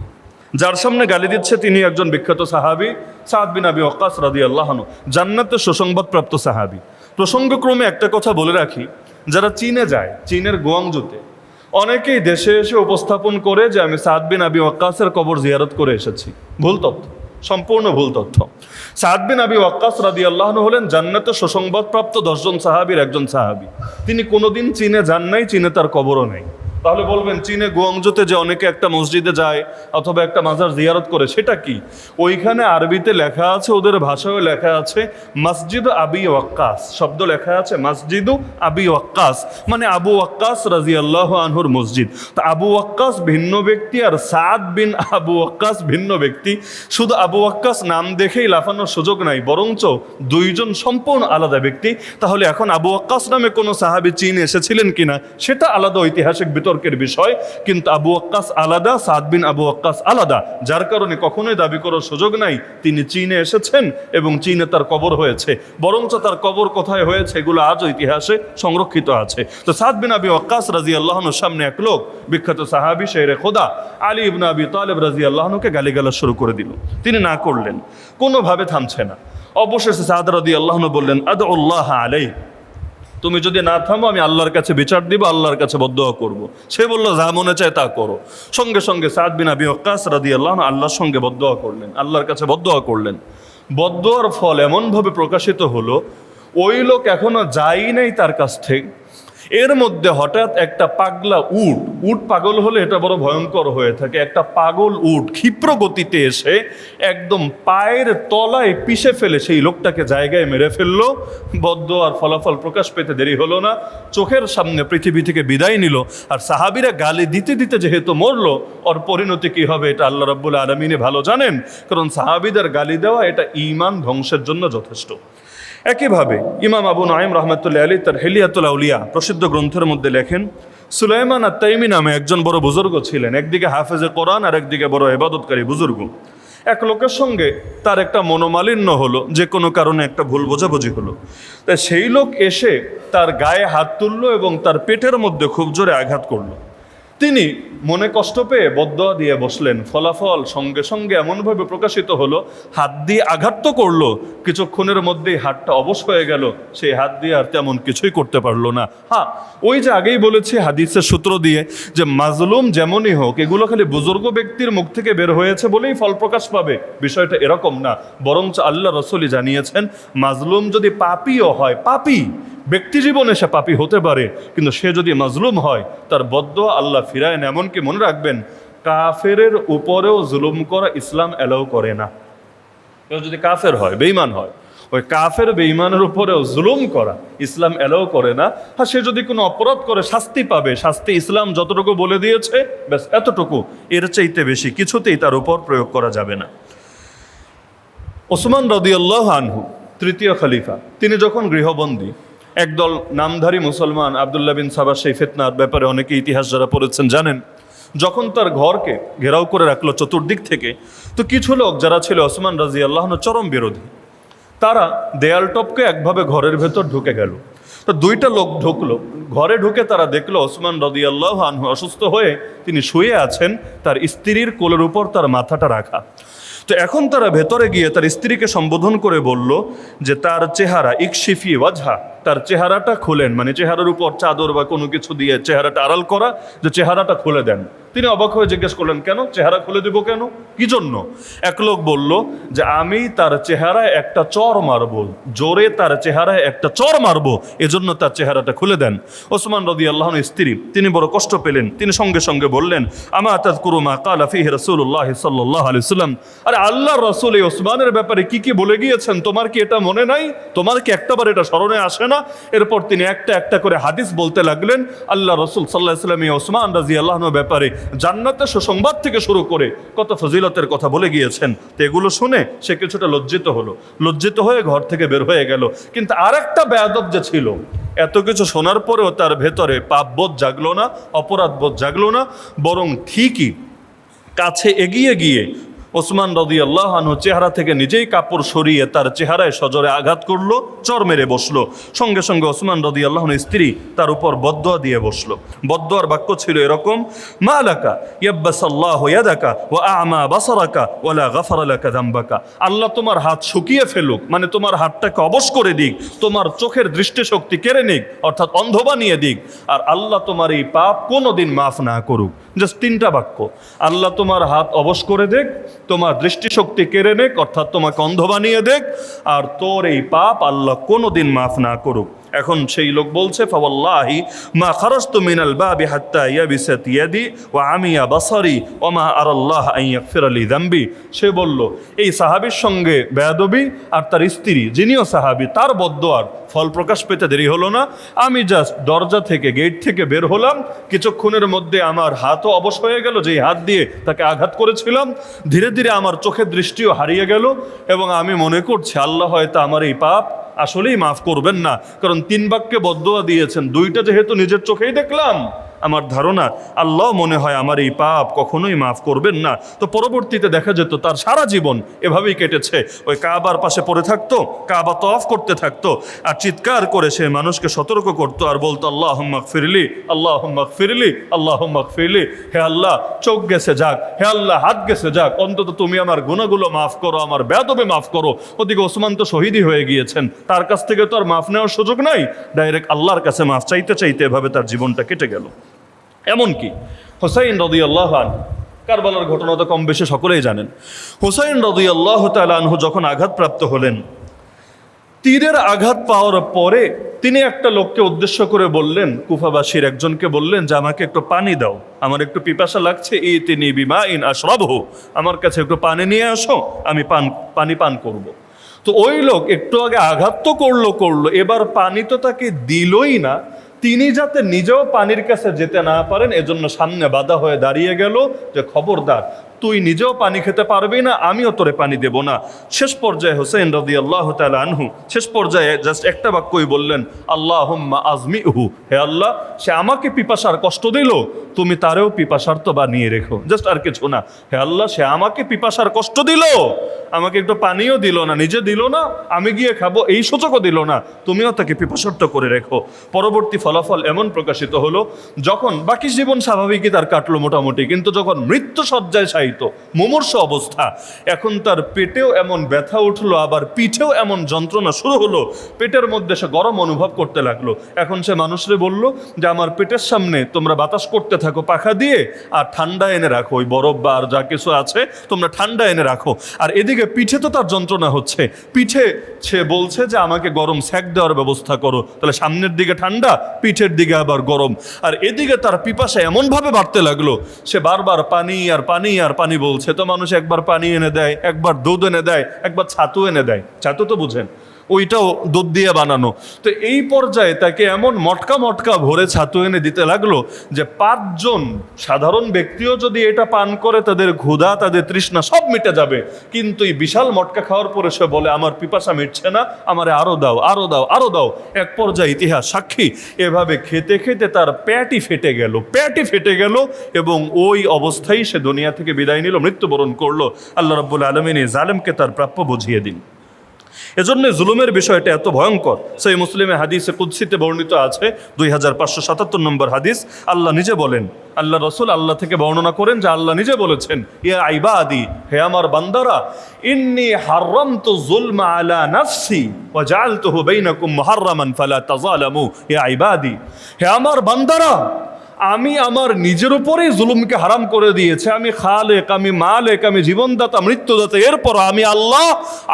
যার সামনে গালি দিচ্ছে তিনি একজন বিখ্যাত সাহাবী, সাদ বিন আবি ওয়াক্কাস রাদিয়াল্লাহু আনহু, জান্নাতের সুসংবাদপ্রাপ্ত সাহাবী। প্রসঙ্গক্রমে একটা কথা বলে রাখি, যারা চীনে যায়, চীনের গুয়াংজুতে অনেকেই দেশে এসে উপস্থাপন করে যে আমি সাদ বিন আবি ওয়াক্কাসের কবর জিয়ারত করে এসেছি। ভুল তথ্য, সম্পূর্ণ ভুল তথ্য। সাদ বিন আবি ওয়াক্কাস রাদিয়াল্লাহু আনহু হলেন জান্নাতের সুসংবাদপ্রাপ্ত 10 জন সাহাবীর একজন সাহাবী। তিনি কোনোদিন চীনে যান নাই, চীনে তার কবরও নেই। তাহলে বলবেন চীনে গুয়াংজুতে যে অনেকে একটা মসজিদে যায় অথবা একটা মাজার জিয়ারত করে, সেটা কি? ওইখানে আরবিতে লেখা আছে, ওদের ভাষায়ও লেখা আছে মসজিদ আবি ওয়াক্কাস, শব্দ লেখা আছে মসজিদ আবি ওয়াক্কাস, মানে আবু ওয়াক্কাস রাদিয়াল্লাহু আনহুর মসজিদ। তা আবু ওয়াক্কাস ভিন্ন ব্যক্তি আর সাদ বিন আবু ওয়াক্কাস ভিন্ন ব্যক্তি। শুধু আবু ওয়াক্কাস নাম দেখেই লাফানোর সুযোগ নাই, বরঞ্চ দুইজন সম্পূর্ণ আলাদা ব্যক্তি। তাহলে এখন আবু ওয়াক্কাস নামে কোনো সাহাবী চীনে এসেছিলেন কিনা সেটা আলাদা ঐতিহাসিক বিতর্কের বিষয়, কিন্তু আবু ওয়াক্কাস আলাদা, সাদ বিন আবু ওয়াক্কাস আলাদা। যার কারণে কখনোই দাবি করার সুযোগ নাই তিনি চীনে এসেছেন এবং চীনে তার কবর হয়েছে, বরঞ্চ তার কবর কোথায় হয়েছে এগুলো আজও ইতিহাসে সংরক্ষিত আছে। তো সাদ বিন আবি ওয়াক্কাস রাদিয়াল্লাহু আনহুর সামনে এক লোক, বিখ্যাত সাহাবী শেরে খোদা আলী ইবনে আবি তালেব রাদিয়াল্লাহু আনহুকে গালিগালাজ শুরু করে দিল। তিনি না করলেন, কোনোভাবে থামছে না। অবশেষে সাদ রাদিয়াল্লাহু আনহু বললেন, আদউল্লাহ আলাইহি, তুমি যদি না থামো আমি আল্লাহর কাছে বিচার দিব, আল্লাহর কাছে বদদোয়া করব। সে বলল যা মনে চায় তা করো। সঙ্গে সঙ্গে সাদ বিন আবি ওয়াক্কাস রাদিয়াল্লাহু আনহু আল্লাহর সঙ্গে বদদোয়া করলেন, আল্লাহর কাছে বদদোয়া করলেন। বদদোয়ার ফল এমনভাবে প্রকাশিত হলো, ওই লোক এখনো যাই নাই তার কাছ থেকে, এর মধ্যে হঠাৎ একটা পাগলা উট পাগল হলে এটা বড় ভয়ঙ্কর হয়ে থাকে, একটা পাগল উট ক্ষিপ্র গতিতে এসে একদম পায়ের তলায় পিষে ফেলে সেই লোকটাকে জায়গায় মেরে ফেললো। বদদোয়ার ফলাফল প্রকাশ পেতে দেরি হলো না, চোখের সামনে পৃথিবী থেকে বিদায় নিল। আর সাহাবীরা গালি দিতে দিতে যেহেতু মরলো, ওর পরিণতি কি হবে এটা আল্লাহ রাব্বুল আলামিন ভালো জানেন, কারণ সাহাবীদের গালি দেওয়া এটা ঈমান ধ্বংসের জন্য যথেষ্ট। একইভাবে ইমাম আবু নাঈম রাহমাতুল্লাহি আলাইহি তার হিলিয়াতুল আউলিয়া প্রসিদ্ধ গ্রন্থের মধ্যে লেখেন, সুলাইমান আত-তাইমি নামে একজন বড় বুজুর্গ ছিলেন, একদিকে হাফেজে কোরআন আর একদিকে বড় ইবাদতকারী বুজুর্গ। এক লোকের সঙ্গে তার একটা মনোমালিন্য হলো, যে কোনো কারণে একটা ভুল বোঝাবুঝি হলো। তাই সেই লোক এসে তার গায়ে হাত তুললো এবং তার পেটের মধ্যে খুব জোরে আঘাত করলো। তিনি মনে কষ্ট পেয়ে বদদোয়া দিয়ে বসলেন। ফলাফল সঙ্গে সঙ্গে এমনভাবে প্রকাশিত হলো, হাত দিয়ে আঘাত তো করলো, কিছুক্ষণের মধ্যেই হাতটা অবশ হয়ে গেল, সেই হাত দিয়ে আর তেমন কিছুই করতে পারলো না। হ্যাঁ, ওই যে আগেই বলেছি হাদিসের সূত্র দিয়ে যে মাজলুম যেমনই হোক, এগুলো খালি বুজুর্গ ব্যক্তির মুখ থেকে বের হয়েছে বলেই ফল প্রকাশ পাবে, বিষয়টা এরকম না। বরঞ্চ আল্লাহ রাসূলই জানিয়েছেন, মাজলুম যদি পাপীও হয়, পাপী ব্যক্তি জীবনে সে পাপী হতে পারে, কিন্তু সে যদি মাজলুম হয় তার বদদোয়া আল্লাহ ফিরায় না। এমনকি মনে রাখবেন, কাফেরের উপরেও জুলুম করা ইসলাম অ্যালাউ করে না। কেউ যদি কাফের হয়, বেঈমান হয়, ওই কাফের বেঈমানের উপরেও জুলুম করা ইসলাম অ্যালাউ করে না। হ্যাঁ, সে যদি কোনো অপরাধ করে শাস্তি পাবে, শাস্তি ইসলাম যতটুকু বলে দিয়েছে ব্যাস এতটুকু, এর চাইতে বেশি কিছুতেই তার উপর প্রয়োগ করা যাবে না। ওসমান রাদিয়াল্লাহু আনহু তৃতীয় খলিফা, তিনি যখন গৃহবন্দী, একদল নামধারী মুসলমান, আব্দুল্লাহ বিন সাবা, সেই ফিতনার ব্যাপারে অনেকে ইতিহাস যারা পড়েছেন জানেন, যখন তার ঘরকে ঘেরাও করে রাখলো চতুর্দিক থেকে, তো কিছু লোক যারা ছিল ওসমান রাদিয়াল্লাহু আনহু চরম বিরোধী, তারা দেয়াল টপকে একভাবে ঘরের ভেতর ঢুকে গেল। তো দুইটা লোক ঢুকলো, ঘরে ঢুকে তারা দেখলো ওসমান রাদিয়াল্লাহু আনহু অসুস্থ হয়ে তিনি শুয়ে আছেন, তার স্ত্রীর কোলের উপর তার মাথাটা রাখা। তো এখন তারা ভেতরে গিয়ে তার স্ত্রীকে সম্বোধন করে বলল যে তার চেহারা ইকশিফি ওয়াজহা, তার চেহারাটা খুলেন, মানে চেহারার উপর চাদর বা কোনো কিছু দিয়ে চেহারাটা আড়াল করা, যে চেহারাটা খুলে দেন। তিনি অবাক হয়ে জিজ্ঞেস করলেন, কেন চেহারা খুলে দেব কেন, কি জন্য? এক লোক বলল যে আমি তার চেহারায় একটা চর মারবো, জোরে তার চেহারায় একটা চর মারবো, এজন্য তার চেহারাটা খুলে দেন। ওসমান রাদিয়াল্লাহু আনহু স্ত্রী, তিনি বড় কষ্ট পেলেন, তিনি সঙ্গে সঙ্গে বললেন, আমা তাযকুরু মা ক্বালা ফীহি রাসূলুল্লাহ সাল্লাল্লাহু আলাইহি ওয়াসাল্লাম, আরে আল্লাহর রাসূল এই ওসমানের ব্যাপারে কি কি বলে গিয়েছেন, তোমার কি এটা মনে নাই? তোমার কি একটাবার এটা স্মরণে আসে না? এরপর তিনি একটা একটা করে হাদিস বলতে লাগলেন। আল্লাহ রাসূল সাল্লাল্লাহু আলাইহি ওয়াসাল্লাম এই ওসমান রাদিয়াল্লাহু আনহু ব্যাপারে জান্নাতের সুসংবাদ থেকে শুরু করে কত ফজিলতের কথা বলে গিয়েছেন। তো এগুলো শুনে সে কিছুটা লজ্জিত হলো, লজ্জিত হয়ে ঘর থেকে বের হয়ে গেল। কিন্তু আরেকটা বেয়াদব যে ছিল, এত কিছু শোনার পরেও তার ভেতরে পাপবোধ জাগলো না, অপরাধবোধ জাগলো না, বরং ঠিকই কাছে এগিয়ে গিয়ে ওসমান রাদিয়াল্লাহু আনহু চেহারা থেকে নিজেই কাপড় সরিয়ে তার চেহারায় সজোরে আঘাত করলো, চর মেরে বসলো। সঙ্গে সঙ্গে ওসমান রাদিয়াল্লাহু আনহুর স্ত্রী তার উপর বদদোয়া দিয়ে বসলো। বদদোয়ার বাক্য ছিল এরকম, মা লাকা ইয়াব্বাসাল্লাহু ইয়াদাকা ওয়া আ'মা বাসারাকা ওয়া লা গাফারা লাকা যামবাকা, আল্লাহ তোমার হাত শুকিয়ে ফেলুক, মানে তোমার হাতটাকে অবশ করে দিক, তোমার চোখের দৃষ্টিশক্তি কেড়ে নিক, অর্থাৎ অন্ধ বানিয়ে দিক, আর আল্লাহ তোমার এই পাপ কোনোদিন মাফ না করুক। জাস্ট তিনটা বাক্য, আল্লাহ তোমার হাত অবশ করে দেখ, তোমার দৃষ্টিশক্তি কেড়ে নেক, অর্থাৎ তোমাকে অন্ধ বানিয়ে দেখ, আর তোর এই পাপ আল্লাহ কোনোদিন মাফ না করুক। এখন সেই লোক বলছে, ফাওয়াল্লাহি মা খারাজতু মিনাল বাবি হাত্তা ইয়াবিসাত ইয়াদি ওয়া আমিয়া বাসারি ওয়া মা আরাল্লাহ আন ইয়াগফিরা লি যামবি। সে বলল, এই সাহাবীর সঙ্গে বেয়াদবি আর তার স্ত্রী যিনিও সাহাবী, তার বদদোয়ার ফল প্রকাশ পেতে দেরি হলো না। আমি জাস্ট দরজা থেকে, গেট থেকে বের হলাম, কিছুক্ষণের মধ্যে আমার হাতও অবশ হয়ে গেল, যেই হাত দিয়ে তাকে আঘাত করেছিলাম। ধীরে ধীরে আমার চোখের দৃষ্টিও হারিয়ে গেল, এবং আমি মনে করছি আল্লাহ হয়তো আমার এই পাপ আসলেই মাফ করবেন না, কারণ তিন বাক্যে বদদোয়া দিয়েছেন, দুইটা যেহেতু নিজের চোখেই দেখলাম, আমার ধারণা আল্লাহ মনে হয় আমার এই পাপ কখনোই মাফ করবেন না। তো পরবর্তীতে দেখা যেত তার সারা জীবন এভাবেই কেটেছে। ওই কাবার পাশে পড়ে থাকতো, কাবা তওয়াফ করতে থাকতো, আর চিৎকার করে সে মানুষকে সতর্ক করতো আর বলতো আল্লাহুম্মা গফিরলি, আল্লাহুম্মা গফিরলি, আল্লাহুম্মা গফিরলি। হে আল্লাহ, চোখ গেছে যাক, হে আল্লাহ হাত গেছে যাক, অন্তত তুমি আমার গুনাহগুলো মাফ করো, আমার বেয়াদবি মাফ করো। ওদিকে ওসমান তো শহীদই হয়ে গিয়েছেন, তার কাছ থেকে তো আর মাফ নেওয়ার সুযোগ নাই, ডাইরেক্ট আল্লাহর কাছে মাফ চাইতে চাইতে এভাবে তার জীবনটা কেটে গেল। এমনকি হুসাইন রাদিয়াল্লাহু আনহু, কারবালার ঘটনা তো কম বেশি সকলেই জানেন। হুসাইন রাদিয়াল্লাহু তাআলা আনহু যখন আঘাতপ্রাপ্ত হলেন, তীরের আঘাত পাওয়ার পরে তিনি একটা লোককে উদ্দেশ্য করে বললেন, কুফাবাসীর একজনকে বললেন যে আমাকে একটু পানি দাও, আমার একটু পিপাসা লাগছে, ইতিনি বিমাইন আশরাবহু, আমার কাছে একটু পানি নিয়ে আসো, আমি পানি পান করব। তো ওই লোক একটু আগে আঘাত তো করলো, এবার পানি তো তাকে দিলই না। তিনি যাতে নিজেও পানির কাছে যেতে না পারেন এজন্য সামনে বাধা হয়ে দাঁড়িয়ে গেল যে খবরদার, তুই নিজেও পানি খেতে পারবি না, আমিও তোরে পানি দেব না। শেষ পর্যায়ে হুসাইন রাদিয়াল্লাহু তাআলা আনহু শেষ পর্যায়ে জাস্ট একটা বাক্যই বললেন, আল্লাহুম্মা আজমিহু, হে আল্লাহ, সে আমাকে পিপাসার কষ্ট দিল, তুমি তারেও পিপাসার তো বানিয়ে রেখো। জাস্ট আর কিছু না, হে আল্লাহ, সে আমাকে পিপাসার কষ্ট দিল, আমাকে একটু পানিও দিল না, নিজে দিল না, আমি গিয়ে খাবো এই সুযোগও দিল না, তুমিও তাকে পিপাসার্ত করে রেখো। পরবর্তী ফলাফল এমন প্রকাশিত হলো, যখন বাকি জীবন স্বাভাবিকই তার কাটলো মোটামুটি, কিন্তু যখন মৃত্যু শয্যায় শায়িত মুমূর্ষ অবস্থা, এখন তার পেটেও এমন ব্যথা উঠলো, আবার পিঠেও এমন যন্ত্রণা শুরু হলো, পেটের মধ্যে সে গরম অনুভব করতে লাগলো। এখন সে মানুষরে বলল যে আমার পেটের সামনে তোমরা বাতাস করতে থাকো পাখা দিয়ে, আর ঠান্ডা এনে রাখো, ওই বরফ বা আর যা কিছু আছে তোমরা ঠান্ডা এনে রাখো। আর এদিকে পিঠে তো তার যন্ত্রণা হচ্ছে, পিঠে সে বলছে যে আমাকে গরম সেক দেওয়ার ব্যবস্থা করো। তাহলে সামনের দিকে ঠান্ডা, পিঠের দিকে আবার গরম, আর এদিকে তার পিপাসা এমনভাবে বাড়তে লাগলো, সে বারবার পানি আর পানি আর পানি বলছে। তো মানুষ একবার পানি এনে দেয়, একবার দুধ এনে দেয়, একবার ছাতু এনে দেয়, ছাতু তো বুঝেন, ওইটাও দুধ দিয়ে বানানো। তো এই পর্যায়ে তাকে এমন মটকা মটকা ভরে ছাতু এনে দিতে লাগলো যে 5 জন সাধারণ ব্যক্তিও যদি এটা পান করে তাদের ক্ষুধা, তাদের তৃষ্ণা সব মিটে যাবে। কিন্তু এই বিশাল মটকা খাওয়ার পরে সে বলে আমার পিপাসা মিটছে না, আমারে আরো দাও, আরো দাও, আরো দাও। এক পর্যায়ে ইতিহাস সাক্ষী, এভাবে খেতে খেতে তার পেটই ফেটে গেল এবং ওই অবস্থায় সে দুনিয়া থেকে বিদায় নিল, মৃত্যুবরণ করলো। আল্লাহ রাব্বুল আলামিন এই জালেমকে তার প্রাপ্য বুঝিয়ে দিন। এজন্য জুলুমের বিষয়টা এত ভয়ঙ্কর। সেই মুসলিমে হাদিসে কুদসিতে বর্ণিত আছে 2577 নম্বর হাদিস, আল্লাহ নিজে বলেন, আল্লাহ রসুল আল্লাহ থেকে বর্ণনা করেন যে আল্লাহ নিজে বলেছেন, ইয়া ইবাদি, হে আমার বান্দারা, ইন্নী হারামতু যুলমা আলা নাফসি ওয়া জাআলতুহু বাইনাকুম মুহাররামান ফালা তাযালামু। ইয়া ইবাদি, হে আমার বান্দারা, আমি আমার নিজের উপরেই জুলুমকে হারাম করে দিয়েছি। আমি খালেক, আমি মালেক, আমি জীবনদাতা, মৃত্যুদাতা, এরপর আমি আল্লাহ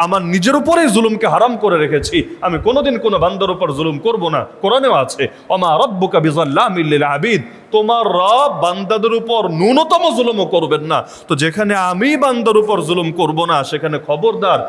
আমার নিজের উপরেই জুলুমকে হারাম করে রেখেছি। আমি কোনোদিন কোনো বান্দার উপর জুলুম করব না। কোরআনেও আছে, ওমা রাব্বুকা বিযাল্লামিল লিল আবিদ, তোমার রব বান্দাদের উপর ন্যূনতম জুলুমও করবেন না। তো যেখানে আমি বান্দার উপর জুলুম করব না, সেখানে খবরদার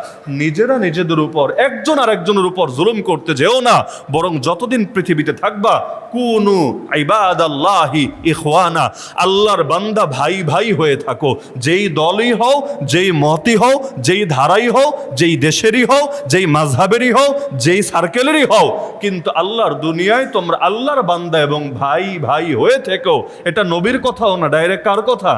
নিজেরা নিজেদের উপর, একজন আর একজনের উপর জুলুম করতে যেও না। বরং যতদিন পৃথিবীতে থাকবা, কুনু ইবাদাল্লাহি ইখওয়ানা, আল্লাহর বান্দা ভাই ভাই হয়ে থাকো। যেই দলই হও, যেই মতই হও, যেই ধারাই হও, যেই দেশেরই হও, যেই মাযহাবেরই হও, যেই সার্কেলেরই হও, কিন্তু আল্লাহর দুনিয়ায় তোমরা আল্লাহর বান্দা এবং ভাই ভাই হয়ে থেকো। এটা নবীর কথাও না, ডাইরেক্ট কার কথা?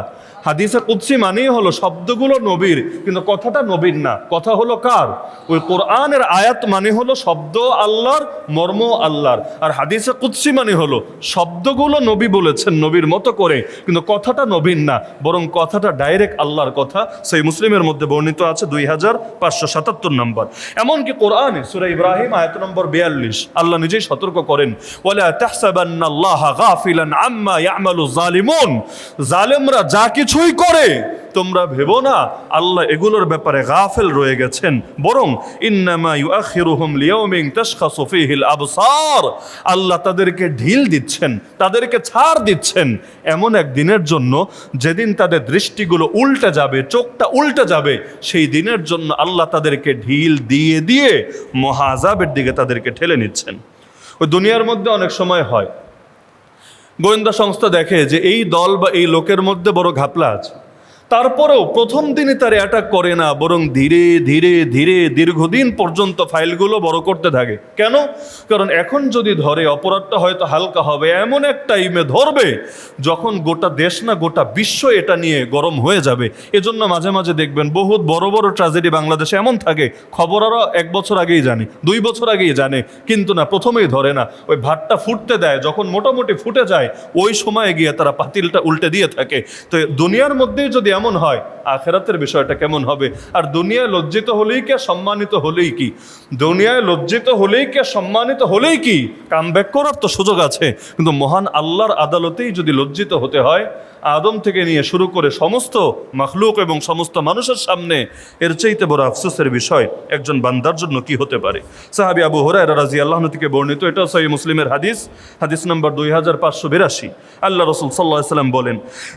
হাদিসে কুদসি মানেই হলো শব্দগুলো নবীর, কিন্তু কথাটা নবীর না, কথা হলো কার? ওই কোরআনের আয়াত মানে হলো শব্দ আল্লাহর, মর্ম আল্লাহর। আর হাদিসে কুদসি মানে হলো শব্দগুলো নবী বলেছেন নবীর মতো করে, কিন্তু কথাটা নবীর না, বরং কথাটা ডাইরেক্ট আল্লাহর কথা। সেই মুসলিমের মধ্যে বর্ণিত আছে 2577 নম্বর। এমনকি কোরআনে সূরা ইব্রাহিম আয়াত নম্বর 42 আল্লাহ নিজেই সতর্ক করেন, ওয়ালা তাহসাবান্নাল্লাহা গাফিলান আম্মা ইয়ামালুজ জালিমুন, জালেমরা যা কিছুই করে তোমরা ভেবো না আল্লাহ এগুলোর ব্যাপারে গাফেল রয়ে গেছেন, বরং ইন্নামা ইউআখিরুহুম লিয়াউমিন তাশখাসু ফীহিল আবসার, আল্লাহ তাদেরকে ঢিল দিচ্ছেন, তাদেরকে ছাড় দিচ্ছেন এমন এক দিনের জন্য যেদিন তাদের দৃষ্টিগুলো উল্টে যাবে, চোখটা উল্টে যাবে। সেই দিনের জন্য আল্লাহ তাদেরকে ঢিল দিয়ে দিয়ে মহা আযাবের দিকে তাদেরকে ঠেলে নিচ্ছেন। ওই দুনিয়ার মধ্যে অনেক সময় হয়, গোয়েন্দা সংস্থা দেখে যে এই দল বা এই লোকের মধ্যে বড় ঘাপলা আছে, তারপরেও প্রথম দিনে তার অ্যাটাক করে না, বরং ধীরে ধীরে ধীরে দীর্ঘদিন পর্যন্ত ফাইলগুলো বড় করতে থাকে। কেন? কারণ এখন যদি ধরে অপরাধটা হয়তো হালকা হবে, এমন এক টাইমে ধরবে যখন গোটা দেশ না গোটা বিশ্ব এটা নিয়ে গরম হয়ে যাবে। এজন্য মাঝে মাঝে দেখবেন বহুত বড় বড় ট্র্যাজেডি বাংলাদেশে এমন থাকে, খবর আরও 1 বছর আগেই জানে, 2 বছর আগেই জানে, কিন্তু না, প্রথমেই ধরে না। ওই ভাতটা ফুটতে দেয়, যখন মোটামুটি ফুটে যায় ওই সময়ে গিয়ে তারা পাতিলটা উল্টে দিয়ে থাকে। তো দুনিয়ার মধ্যেই যদি এমন হয়, আখেরাতের বিষয়টা কেমন হবে? আর দুনিয়ায় লজ্জিত হলেই কি, সম্মানিত হলেই কি? দুনিয়ায় লজ্জিত হলেই কি, সম্মানিত হলেই কি? কামব্যাক করার তো সুযোগ আছে, কিন্তু মহান আল্লাহর আদালতেই যদি লজ্জিত হতে হয়, আদম থেকে নিয়ে শুরু করে সমস্ত মাখলুক এবং সমস্ত মানুষের সামনে, এর চাইতে বড় আফসোসের বিষয় একজন বান্দার জন্য কি হতে পারে? সাহাবী আবু হুরায়রা রাদিয়াল্লাহু আনহু থেকে বর্ণিত, এটা সহিহ মুসলিমের হাদিস, হাদিস নম্বর 2582। আল্লাহ রাসূল সাল্লাল্লাহু আলাইহি ওয়াসাল্লাম বলেন,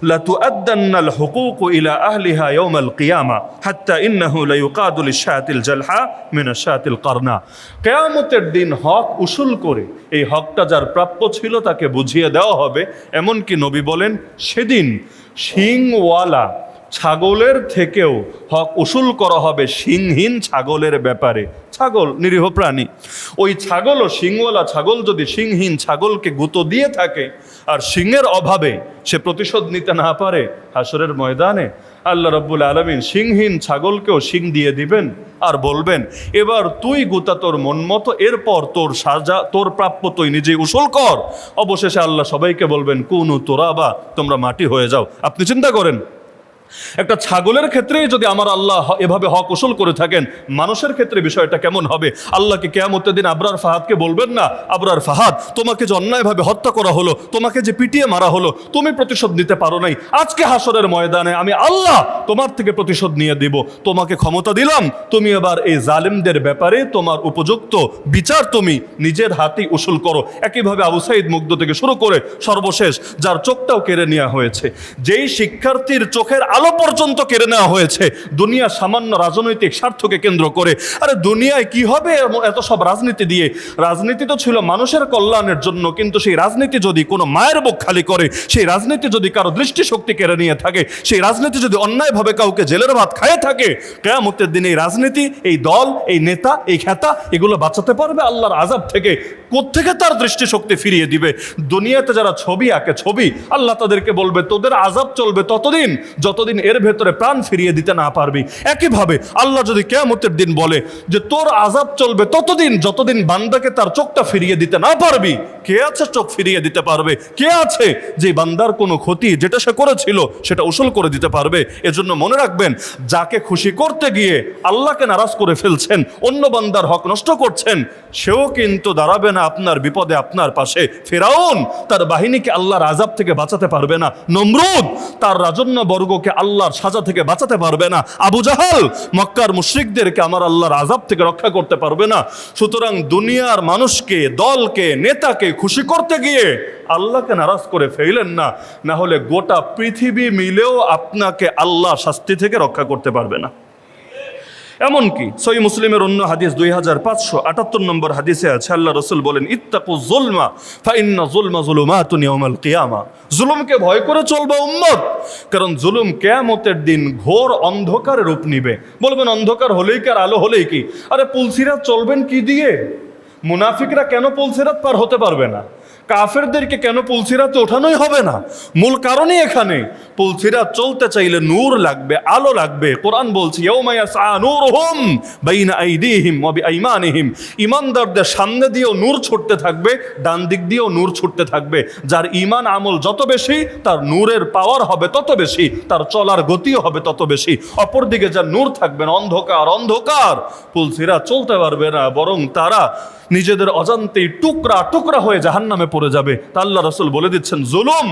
লা তুআদ্দান্নাল হুকুকু ইলা আহলিহা ইয়াওমাল কিয়ামা হাত্তা ইন্নাহু লা ইউকাদু লিশ-শাতিল জালহা মিনাশ শাতিল কারনা। কিয়ামতের দিন হক উসুল করে এই হকটা যার প্রাপ্য ছিল তাকে বুঝিয়ে দেওয়া হবে। এমনকি নবী বলেন, সেদিন শিংওয়ালা ছাগলের থেকেও হক উসুল করা হবে শিংহীন ছাগলের ব্যাপারে। ছাগল নিরীহ প্রাণী, ওই ছাগলও, শিংওয়ালা ছাগল যদি শিংহীন ছাগলকে গুঁতো দিয়ে থাকে আর শিংয়ের অভাবে সে প্রতিশোধ নিতে না পারে, হাসরের ময়দানে আল্লাহ রাব্বুল আলামিন শিংহীন ছাগলকেও শিং দিয়ে দিবেন আর বলবেন, এবার তুই গুতা তোর মন মতো, এরপর তোর সাজা, তোর প্রাপ্য তুই নিজেই উসুল কর। অবশেষে আল্লাহ সবাইকে বলবেন, কুনু তুরাবা, তোমরা মাটি হয়ে যাও। আপনি চিন্তা করেন, একটা ছাগলের ক্ষেত্রেই যদি আমার আল্লাহ এভাবে হক উসুল করে থাকেন, মানুষের ক্ষেত্রে বিষয়টা কেমন হবে? আল্লাহকে কিয়ামতের দিন আবরার ফাহাদকে বলবেন না, আবরার ফাহাদ, তোমাকে যে অন্যায়ভাবে হত্যা করা হলো, তোমাকে যে পিটিয়ে মারা হলো, তুমি প্রতিশোধ নিতে পারো নাই, আজকে হাসরের ময়দানে আমি আল্লাহ তোমার থেকে প্রতিশোধ নিয়ে দিব। তোমাকে ক্ষমতা দিলাম, তুমি এবার এই জালিমদের ব্যাপারে তোমার উপযুক্ত বিচার তুমি নিজের হাতেই উসুল করো। একইভাবে আবু সাঈদ মুগ্ধ থেকে শুরু করে সর্বশেষ যার চোখটাও কেড়ে নেওয়া হয়েছে, যেই শিক্ষার্থীর চোখের আলো পর্যন্ত কেড়ে নেওয়া হয়েছে দুনিয়া সামান্য রাজনৈতিক স্বার্থকে কেন্দ্র করে। আরে দুনিয়ায় কি হবে এত সব রাজনীতি দিয়ে? রাজনীতি তো ছিল মানুষের কল্যাণের জন্য, কিন্তু সেই রাজনীতি যদি কোনো মায়ের বুক খালি করে, সেই রাজনীতি যদি কারো দৃষ্টিশক্তি কেড়ে নিয়ে থাকে, সেই রাজনীতি যদি অন্যায়ভাবে কাউকে জেলের ভাত খায় থাকে, কিয়ামতের দিনে এই রাজনীতি, এই দল, এই নেতা, এই খ্যাতা, এগুলো বাঁচাতে পারবে আল্লাহর আযাব থেকে? কোত্থেকে তার দৃষ্টিশক্তি ফিরিয়ে দিবে? দুনিয়াতে যারা ছবি আঁকে, ছবি, আল্লাহ তাদেরকে বলবে, তোদের আযাব চলবে ততদিন যতদিন এর ভেতরে প্রাণ ফিরিয়ে দিতে না পারবি। একইভাবে আল্লাহ যদি কিয়ামতের দিন বলে যে তোর আযাব চলবে ততদিন যতদিন বান্দাকে তার চোখটা ফিরিয়ে দিতে না পারবি, কে আছে চোখ ফিরিয়ে দিতে পারবে? কে আছে যে বান্দার কোনো ক্ষতি যেটা সে করেছিল সেটা উসুল করে দিতে পারবে? এজন্য মনে রাখবেন, যাকে খুশি করতে গিয়ে আল্লাহকে নারাজ করে ফেলছেন, অন্য বান্দার হক নষ্ট করছেন, সেও কিন্তু দাঁড়াবে না আপনার বিপদে আপনার পাশে। ফিরআউন তার বাহিনীকে আল্লাহর আযাব থেকে বাঁচাতে পারবে না। নমরুদ তার রাজন্য বর্গকে আল্লাহর সাজা থেকে বাঁচাতে পারবে না। আবু জাহাল মক্কার মুশরিকদেরকে আমার আল্লাহর আযাব থেকে রক্ষা করতে পারবে না। সুতরাং দুনিয়ার মানুষকে, দলকে, নেতাকে খুশি করতে গিয়ে আল্লাহকে নারাজ করে ফেলেন না, না হলে গোটা পৃথিবী মিলেও আপনাকে আল্লাহ শাস্তি থেকে রক্ষা করতে পারবে না। এমনকি সহিহ মুসলিমের অন্য হাদিস 2578 নম্বর হাদিসে আছে, আল্লাহ রাসূল বলেন, ইত্তাকু যুলমা ফাইন্না যুলমা যুলুমাতুন ইয়াউমাল কিয়ামা। জুলুমকে ভয় করে চলবে উম্মত, কারণ জুলুম কিয়ামতের দিন ঘোর অন্ধকারের রূপ নিবে। বলবেন অন্ধকার হলেই কি আর আলো হলেই কি? আরে পুলসিরাত চলবেন কি দিয়ে? মুনাফিকরা কেন পুলসিরাত পার হতে পারবে না? কাফেরদেরকে কেন পুলসিরাতে ওঠানোই হবে না? মূল কারণই এখানে, পুলসিরাত চলতে চাইলে নূর লাগবে, আলো লাগবে। কোরআন বলছে, ইয়াউমা ইয়াসআ নূরুহুম বাইনা আইদিহিম ওয়া বিআইমানিহিম। ঈমানদারদের সামনে দিয়েও নূর ছুটতে থাকবে, ডান দিক দিয়েও নূর ছুটতে থাকবে। যার ঈমান আমল যত বেশি, তার নূরের পাওয়ার হবে তত বেশি, তার চলার গতিও হবে তত বেশি। অপরদিকে যার নূর থাকবে না, অন্ধকার অন্ধকার, পুলসিরাত চলতে পারবে না, বরং তারা নিজেদের অজান্তেই টুকরা টুকরা হয়ে জাহান্নামে পড়ে যাবে। তা আল্লাহ রাসূল বলে দিচ্ছেন, জুলুম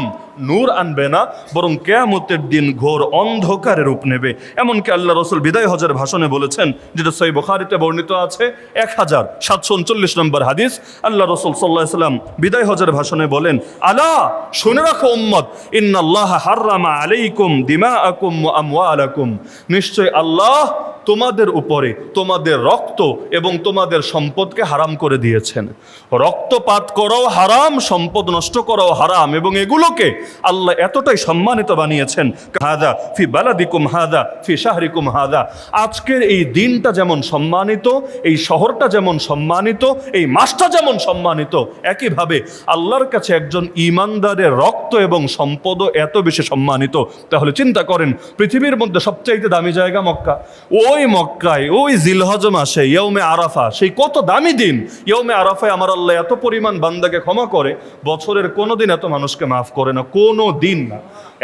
নূর আনবে না, বরং কিয়ামতের দিন ঘোর অন্ধকারের রূপ নেবে। এমনকি আল্লাহ রাসূল বিদায় হজের ভাষণে বলেছেন, যেটা সহিহ বুখারীতে বর্ণিত আছে, 1739 নম্বর হাদিস, আল্লাহ রাসূল সাল্লাল্লাহু আলাইহি ওয়াসাল্লাম বিদায় হজের ভাষণে বলেন, আলা শুনে রাখো উম্মত, ইন্নাল্লাহা হাররামা আলাইকুম দিমাআকুম ওয়া আমওয়ালাকুম। নিশ্চয় আল্লাহ তোমাদের উপরে তোমাদের রক্ত এবং তোমাদের সম্পদকে হারাম করে দিয়েছেন। রক্তপাত করাও হারাম, সম্পদ নষ্ট করাও হারাম, এবং এগুলোকে আল্লাহ এতটাই সম্মানিত বানিয়েছেন। হাদা ফি বালাদিকুম হাদা ফি শাহরিকুম হাদা, আজকের এই দিনটা যেমন সম্মানিত, এই শহরটা যেমন সম্মানিত, এই মাসটা যেমন সম্মানিত, একইভাবে আল্লাহর কাছে একজন ঈমানদারের রক্ত এবং সম্পদও এত বেশি সম্মানিত। তাহলে চিন্তা করেন, পৃথিবীর মধ্যে সবচাইতে দামি জায়গা মক্কা, ওই মক্কায় ওই জিলহজ মাসে ইয়ৌমে আরাফা, সেই কত দামি দিন। ইয়ৌমে আরাফায় আমার আল্লাহ এত পরিমাণ বান্দাকে ক্ষমা করে, বছরের কোনো দিন এত মানুষকে মাফ করে না, কোনো দিন না।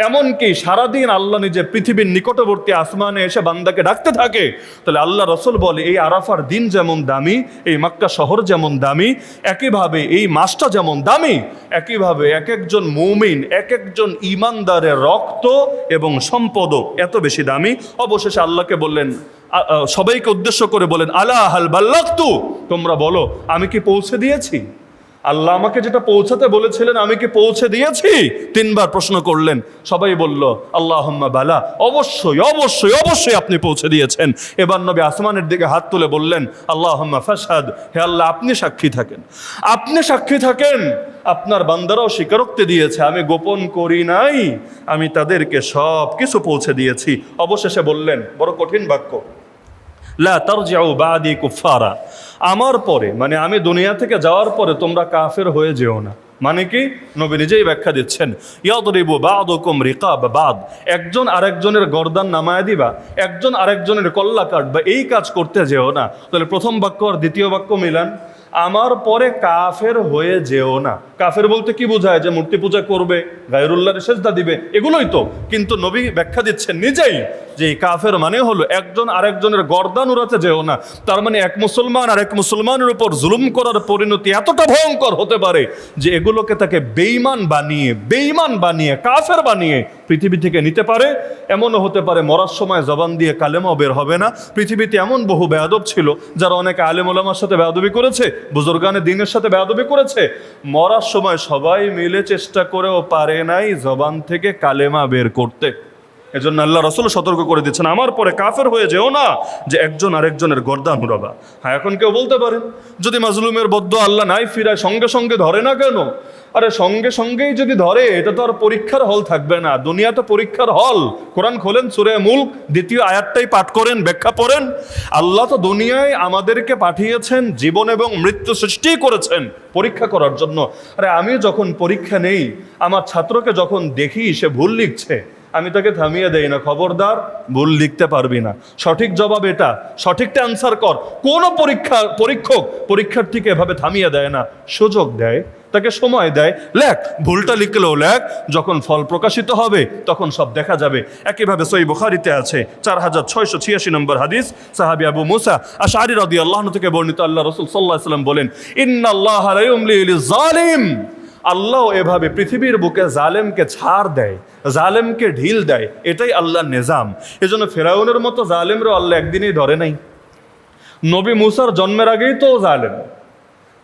এমনকি সারাদিন আল্লাহ নিজে পৃথিবীর নিকটবর্তী আসমানে এসে বান্দাকে ডাকতে থাকে। তাহলে আল্লাহ রসুল বলে, এই আরাফার দিন যেমন দামি, এই মক্কা শহর যেমন দামি, একইভাবে এই মাসটা যেমন দামি, একইভাবে এক একজন মুমিন, এক একজন ঈমানদারের রক্ত এবং সম্পদও এত বেশি দামি। অবশেষে আল্লাহকে বললেন, সবাইকে উদ্দেশ্য করে বলেন, আলা হাল বাল্লাগতু, তোমরা বলো আমি কি পৌঁছে দিয়েছি? আল্লাহ আমাকে যেটা পৌঁছাতে বলেছিলেন আমি কি পৌঁছে দিয়েছি? 3 বার প্রশ্ন করলেন। সবাই বলল আল্লাহুম্মা বালা, অবশ্যই অবশ্যই অবশ্যই আপনি পৌঁছে দিয়েছেন। এবার নবী আসমানের দিকে হাত তুলে বললেন, আল্লাহুম্মা ফাশহাদ, হে আল্লাহ আপনি সাক্ষী থাকেন, আপনি সাক্ষী থাকেন, আপনার বান্দারাও স্বীকারোক্তি দিয়েছে, আমি গোপন করি নাই, আমি তাদেরকে সব কিছু পৌঁছে দিয়েছি। অবশেষে বললেন বড় কঠিন বাক্য, লা তারজিউ বাদি কুফারা, আমার পরে মানে আমি দুনিয়া থেকে যাওয়ার পরে তোমরা কাফের হয়ে যেও না। মানে কি? নবী নিজেই ব্যাখ্যা দিচ্ছেন, ইয়াদরিবু বা'দুকুম রিকাব বা'দ, একজন আরেকজনের গর্দান নামায় দিবা, একজন আরেকজনের কল্লা কাটবা, এই কাজ করতে যেও না। তাহলে প্রথম বাক্য আর দ্বিতীয় বাক্য মিলান, আমার পরে কাফের হয়ে যেও না। কাফের বলতে কি বোঝায়? যে মূর্তি পূজা করবে, গায়রুল্লাহর সেজদা দিবে, এগুলোই তো। কিন্তু নবী ব্যাখ্যা দিচ্ছেন নিজেই যে এই কাফের মানে হলো একজন আরেকজনের গর্দান উড়াতে যেও না। তার মানে এক মুসলমান আর এক মুসলমানের উপর জুলুম করার পরিণতি এতটা ভয়ঙ্কর হতে পারে যে এগুলোকে তাকে বেঈমান বানিয়ে কাফের বানিয়ে পৃথিবী থেকে নিতে পারে। এমনও হতে পারে মরার সময় জবান দিয়ে কালেমাও বের হবে না। পৃথিবীতে এমন বহু বেয়াদব ছিল যারা অনেক আলেম ওলামার সাথে বেয়াদবি করেছে, বুজুর্গানে দ্বীনের সাথে বেয়াদবি করেছে, মরার সময় সবাই মিলে চেষ্টা করেও পারে নাই জবান থেকে কালেমা বের করতে। এজন্য আল্লাহ রাসূল সতর্ক করে দিচ্ছেন, আমার পরে কাফের হয়ে যেও না যে একজন আরেকজনের গর্দান উড়াবা। হ্যাঁ, এখন কেউ বলতে পারেন, যদি মাজলুমের বদ্দুয়া আল্লাহ নাই ফিরায় সঙ্গে সঙ্গে ধরে না কেন? আরে সঙ্গে সঙ্গেই যদি ধরে, এটা তো আর পরীক্ষার হল থাকবে না। দুনিয়া তো পরীক্ষার হল। কোরআন খোলেন, সূরা মুলক 2য় আয়াতটাই পাঠ করেন, ব্যাখ্যা পড়েন। আল্লাহ তো দুনিয়ায় আমাদেরকে পাঠিয়েছেন, জীবন এবং মৃত্যু সৃষ্টি করেছেন পরীক্ষা করার জন্য। আরে আমি যখন পরীক্ষা নেই, আমার ছাত্রকে যখন দেখি সে ভুল লিখছে, আমি তাকে থামিয়ে দেই না, খবরদার ভুল লিখতে পারবি না, সঠিক জবাব এটা, সঠিকটা অ্যান্সার কর। কোনো পরীক্ষক পরীক্ষার্থীকে এভাবে থামিয়ে দেয় না, সুযোগ দেয়, তাকে সময় দেয়, লেখ, ভুলটা লিখলেও লেখ, যখন ফল প্রকাশিত হবে তখন সব দেখা যাবে। একইভাবে সহিহ বুখারীতে আছে 4686 নম্বর হাদিস, সাহাবী আবু মুসা আশআরী রাদিয়াল্লাহু আনহু থেকে বর্ণিত, আল্লাহ রাসূল সাল্লাল্লাহু আলাইহি ওয়াসাল্লাম বলেন, ইন্নাল্লাহা লা ইউমলি লিয-যালিম, আল্লাহ এভাবে পৃথিবীর বুকে জালেমকে ছাড় দেয়, জালেমকে ঢিল দেয়, এটাই আল্লাহর নিজাম। এজন্য ফেরাউনের মতো জালেমরাও আল্লাহ একদিনেই ধরে নাই। নবী মুসার জন্মের আগেই তো জালেম,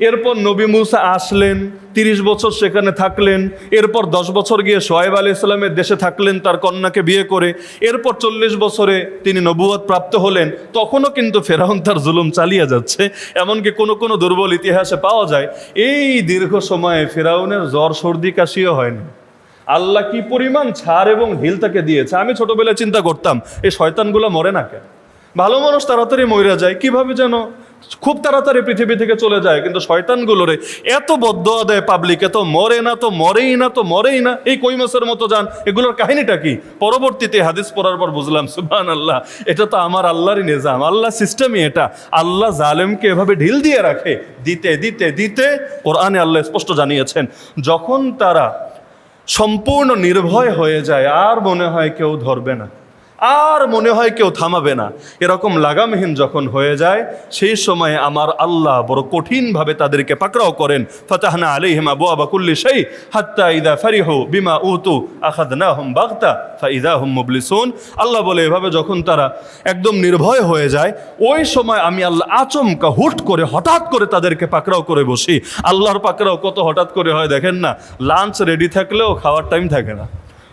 এরপর নবী মুসা আসলেন, 30 বছর সেখানে থাকলেন, এরপর 10 বছর গিয়ে শোয়েব আলাইহিস সালামের দেশে থাকলেন তার কন্যাকে বিয়ে করে, এরপর 40 বছরে তিনি নবুয়ত প্রাপ্ত হলেন। তখনও কিন্তু ফেরাউন তার জুলুম চালিয়ে যাচ্ছে। এমনকি কোনো দুর্বল ইতিহাসে পাওয়া যায় এই দীর্ঘ সময়ে ফেরাউনের জ্বর সর্দি কাশিও হয়নি। আল্লাহ কি পরিমাণ ছাড় এবং ঢিল তাকে দিয়েছে। আমি ছোটবেলায় চিন্তা করতাম, এই শয়তানগুলো মরে না কেন? ভালো মানুষ তাড়াতাড়ি মরে যায়, কিভাবে যেন খুব তাড়াতাড়ি পৃথিবী থেকে চলে যায়, কিন্তু শয়তানগুলোরে এত বদদোয়া দেয় পাবলিক, এত মরে না তো মরেই না, এই কই মাছের মতো যান। এগুলোর কাহিনীটা কি? পরবর্তীতে হাদিস পড়ার পর বুঝলাম, সুবহানাল্লাহ, এটা তো আমার আল্লাহরই নিজাম, আল্লাহ সিস্টেমই এটা। আল্লাহ জালেমকে এভাবে ঢিল দিয়ে রাখে, দিতে দিতে দিতে কোরআনে আল্লাহ স্পষ্ট জানিয়েছেন, যখন তারা সম্পূর্ণ নির্ভয় হয়ে যায়, আর মনে হয় কেউ ধরবে না, আর মনে হয় কেউ থামাবে না, এরকম লাগামহীন যখন হয়ে যায়, সেই সময়ে আমার আল্লাহ বড় কঠিনভাবে তাদেরকে পাকড়াও করেন। ফাতাহনা আলাইহিম আবওয়াবা কুল্লি শাই হাত্তা ইযা ফারিহু বিমা উতু আখাযনাহুম বাগতা ফাইযা হুম মুবলিসুন। আল্লাহ বলে, এভাবে যখন তারা একদম নির্ভয় হয়ে যায়, ওই সময় আমি আল্লাহ আচমকা হুট করে হঠাৎ করে তাদেরকে পাকড়াও করে বসি। আল্লাহর পাকড়াও কত হঠাৎ করে হয় দেখেন না, লাঞ্চ রেডি থাকলেও খাওয়ার টাইম থাকে না,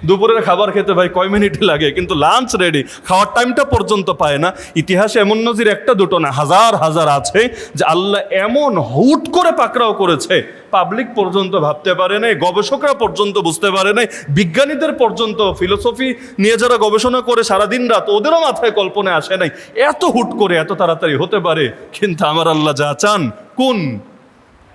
দুপুরের খাবার খেতে ভাই কয় মিনিট লাগে, কিন্তু লাঞ্চ রেডি, খাওয়ার টাইমটা পর্যন্ত পায় না। ইতিহাসে এমন নজির একটা দুটো না, হাজার হাজার আছে যে আল্লাহ এমন হুট করে পাকড়াও করেছে, পাবলিক পর্যন্ত ভাবতে পারে নাই, গবেষকরা পর্যন্ত বুঝতে পারে নাই, বিজ্ঞানীদের পর্যন্ত, ফিলোসফি নিয়ে যারা গবেষণা করে সারাদিন রাত, ওদেরও মাথায় কল্পনায় আসে নাই এত হুট করে এত তাড়াতাড়ি হতে পারে। কিন্তু আমার আল্লাহ যা চান, কোন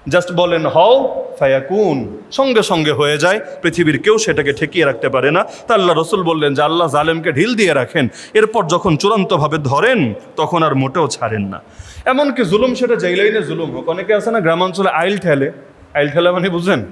জাস্ট বলেন হও, ফায়াকুন, সঙ্গে সঙ্গে হয়ে যায়। পৃথিবীর কেউ সেটাকে ঠেকিয়ে রাখতে পারে না। তা আল্লাহ রসুল বললেন যে আল্লাহ জালেমকে ঢিল দিয়ে রাখেন, এরপর যখন চূড়ান্তভাবে ধরেন তখন আর মোটেও ছাড়েন না। এমনকি জুলুম সেটা যেই লাইনে জুলুম হোক, অনেকে আছে না গ্রামাঞ্চলে আইল ঠেলা মানে বুঝেন,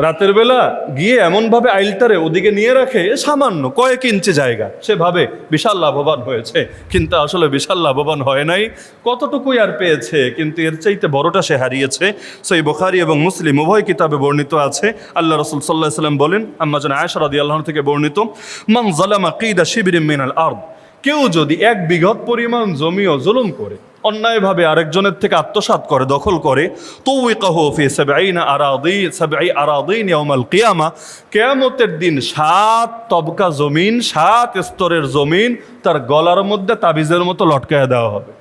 রাতের বেলা গিয়ে এমনভাবে আইলটারে ওদিকে নিয়ে রাখে, সামান্য কয়েক ইঞ্চি জায়গা, সে ভাবে বিশাল লাভবান হয়েছে, কিন্তু আসলে বিশাল লাভবান হয় নাই, কতটুকুই আর পেয়েছে, কিন্তু এর চাইতে বড়টা সে হারিয়েছে। সহিহ বুখারী এবং মুসলিম উভয় কিতাবে বর্ণিত আছে, আল্লাহ রাসূল সাল্লাল্লাহু আলাইহি ওয়াসাল্লাম বলেন, আম্মা জান আয়েশা রাদিয়াল্লাহু আনহা থেকে বর্ণিত, মান যালামা কিদা শিবরিন মিনাল আরদ, কেউ যদি 1 বিঘত পরিমাণ জমিও জুলুম করে, অন্যায়ভাবে আরেকজনের থেকে আত্মসাৎ করে, দখল করে, তুওয়িকাহু ফি 70 আরাদিন ইয়াউমাল কিয়ামা, কিয়ামতের দিন 7 তবকা জমিন, 7 স্তরের জমিন তার গলার মধ্যে তাবিজের মতো লটকায় দেওয়া হবে।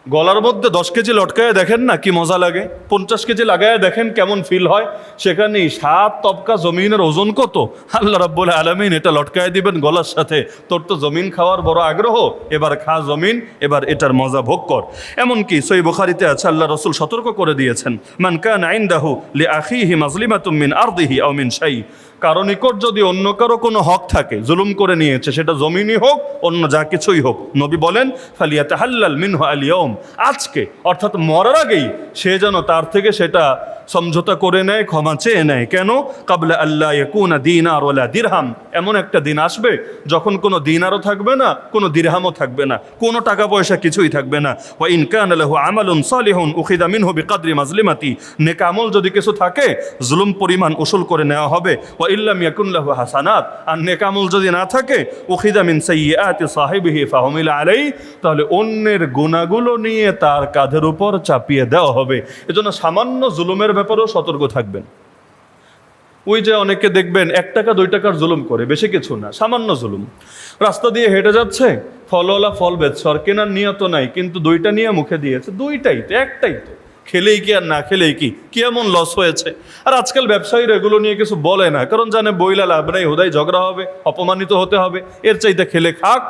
গলার মধ্যে 10 কেজি লটকায় দেখেন না কি মজা লাগে, 50 কেজি লাগায় দেখেন কেমন ফিল হয়। সেখানেই 7 তবকা জমিনের ওজন কত, আল্লাহ রাব্বুল আলামিন এটা লটকায় দিবেন গলার সাথে, তোর তো জমিন খাওয়ার বড় আগ্রহ, এবার খা জমিন, এবার এটার মজা ভোগ কর। এমনকি সহিহ বুখারীতে আছে, আল্লাহ রাসূল সতর্ক করে দিয়েছেন, মান কানা ইনদাহু লিআখিহি মাজলিমাতুম মিন আরদিহি আও মিন শাই, কারো নিকট যদি অন্য কারো কোনো হক থাকে, জুলুম করে নিয়েছে, সেটা জমিনই হোক অন্য যা কিছুই হোক, নবী বলেন ফালিয়াতাহাল্লাল মিনহু আল ইয়াউম, আজকে অর্থাৎ মরার আগেই সে যেন তার থেকে সেটা সমঝোতা করে নেয়, ক্ষমা চেয়ে নেয়। কেন? কাবলা আল্লাহ ইয়াকুনা দিনার ওয়ালা দিরহাম, এমন একটা দিন আসবে যখন কোনো দিনারও থাকবে না, কোনো দিরহামও থাকবে না, কোনো টাকা পয়সা কিছুই থাকবে না। ওয়া ইন কানা লাহু আমালুন সালিহুন উখিদা মিনহু বিকদরি মাজলিমাতি, নেক আমল যদি কিছু থাকে জুলুম পরিমাণ উসুল করে নেওয়া হবে। ওয়া ইল্লাম ইয়াকুন লাহু হাসানাত, আর নেক আমল যদি না থাকে উখিদা মিন সাইয়্যাতি সাহিবিহি ফাহুমিলা আলাইহি, তাহলে অন্যের গুনাহগুলো নিয়ে তার কাঁধের উপর চাপিয়ে দেওয়া হবে। এজন্য সামান্য জুলুমের ব্যাপারেও সতর্ক থাকবেন। ওই যে অনেকে দেখবেন 1 টাকা 2 টাকার জুলুম করে, বেশি কিছু না, সামান্য জুলুম। রাস্তা দিয়ে হেঁটে যাচ্ছে, ফলওয়ালা ফল বেচছে, আর কেনার নিয়ত নাই, কিন্তু 2টা নিয়ে মুখে দিয়েছে, 2টাই তো, একটাই তো, খেলেই কি আর না খেলেই কি, কি এমন লস হয়েছে? আর আজকাল ব্যবসায়ীরা এগুলো নিয়ে কিছু বলে না, কারণ জানে বইলা লাভ নাই, হুদাই ঝগড়া হবে, অপমানিত হতে হবে, এর চাইতে খেলে খাক,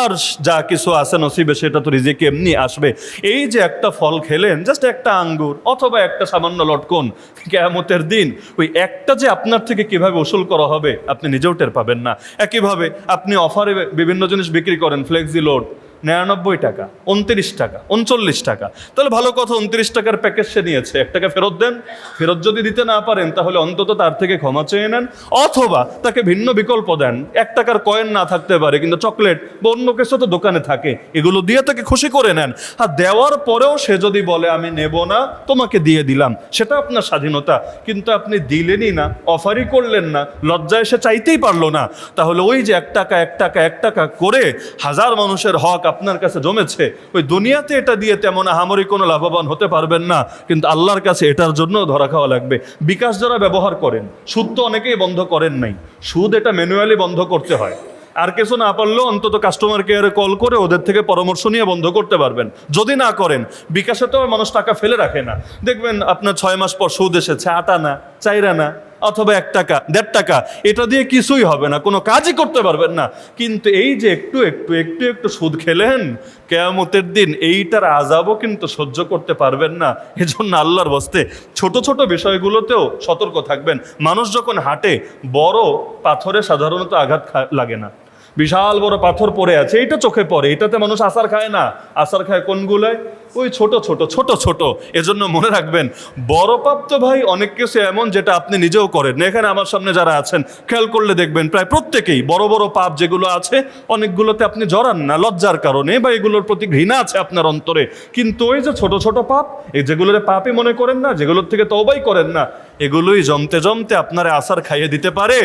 আর যা কিছু আছে নসিবে সেটা তো রিজিকে এমনি আসবে। এই যে একটা ফল খেলেন, জাস্ট একটা আঙ্গুর অথবা একটা সামান্য লটকন, কিয়ামতের দিন ওই একটা যে আপনার থেকে কিভাবে উসুল করা হবে আপনি নিজেও টের পাবেন না। একইভাবে আপনি অফারে বিভিন্ন জিনিস বিক্রি করেন, ফ্লেক্সি লোড 99 টাকা, 29 টাকা, 39 টাকা, তাহলে ভালো কথা, 29 টাকার প্যাকেজ সে নিয়েছে, 1 টাকা ফেরত দেন। ফেরত যদি দিতে না পারেন তাহলে অন্তত তার থেকে ক্ষমা চেয়ে নেন, অথবা তাকে ভিন্ন বিকল্প দেন। 1 টাকার কয়েন না থাকতে পারে, কিন্তু চকলেট বা অন্য কিছু তো দোকানে থাকে, এগুলো দিয়ে তাকে খুশি করে নেন। আর দেওয়ার পরেও সে যদি বলে আমি নেব না, তোমাকে দিয়ে দিলাম, সেটা আপনার স্বাধীনতা, কিন্তু আপনি দিলেনই না, অফারই করলেন না, লজ্জায় সে চাইতেই পারলো না, তাহলে ওই যে 1 টাকা 1 টাকা 1 টাকা করে হাজার মানুষের হক আপনার কাছে জমেছে, ওই দুনিয়াতে এটা দিয়ে তেমন আহামরি কোনো লাভবান হতে পারবেন না, কিন্তু আল্লাহর কাছে এটার জন্য ধরা খাওয়া লাগবে। বিকাশ যারা ব্যবহার করেন, সুদ তো অনেকেই বন্ধ করেন নাই, সুদ এটা ম্যানুয়ালি বন্ধ করতে হয়, আর কিছু না পারলেও অন্তত কাস্টমার কেয়ারে কল করে ওদের থেকে পরামর্শ নিয়ে বন্ধ করতে পারবেন। যদি না করেন, বিকাশে তো মানুষ টাকা ফেলে রাখে না, দেখবেন আপনার 6 মাস পর সুদ এসেছে 8 আনা 4 আনা অথবা 1 টাকা 1.5 টাকা, এটা দিয়ে কিছুই হবে না, কোনো কাজই করতে পারবেন না। কিন্তু এই যে একটু একটু একটু একটু সুদ খেলেন, কিয়ামতের দিন এইটার আযাবও কিন্তু সহ্য করতে পারবেন না। এজন্য আল্লাহর ওয়াস্তে ছোট ছোট বিষয়গুলোতেও সতর্ক থাকবেন। মানুষ যখন হাঁটে, বড় পাথরে সাধারণত আঘাত লাগে না, বিশাল বড় পাথর পড়ে আছে, এইটা চোখে পড়ে, এটাতে মানুষ আছাড় খায় না, আছাড় খায় কোনগুলোয়? ওই ছোট ছোট ছোট ছোট। এজন্য মনে রাখবেন, বড় পাপ তো ভাই অনেক কিছু এমন যেটা আপনি নিজেও করেন। এখানে আমার সামনে যারা আছেন খেয়াল করলে দেখবেন প্রায় প্রত্যেকেই বড় বড় পাপ যেগুলো আছে, অনেকগুলোতে আপনি জড়ান না লজ্জার কারণে, বা এগুলোর প্রতি ঘৃণা আছে আপনার অন্তরে, কিন্তু ওই যে ছোট ছোট পাপ, এই যেগুলোর পাপই মনে করেন না, যেগুলোর থেকে তওবাই করেন না, এগুলোই জমতে জমতে আপনারে আসার খাইয়ে দিতে পারে,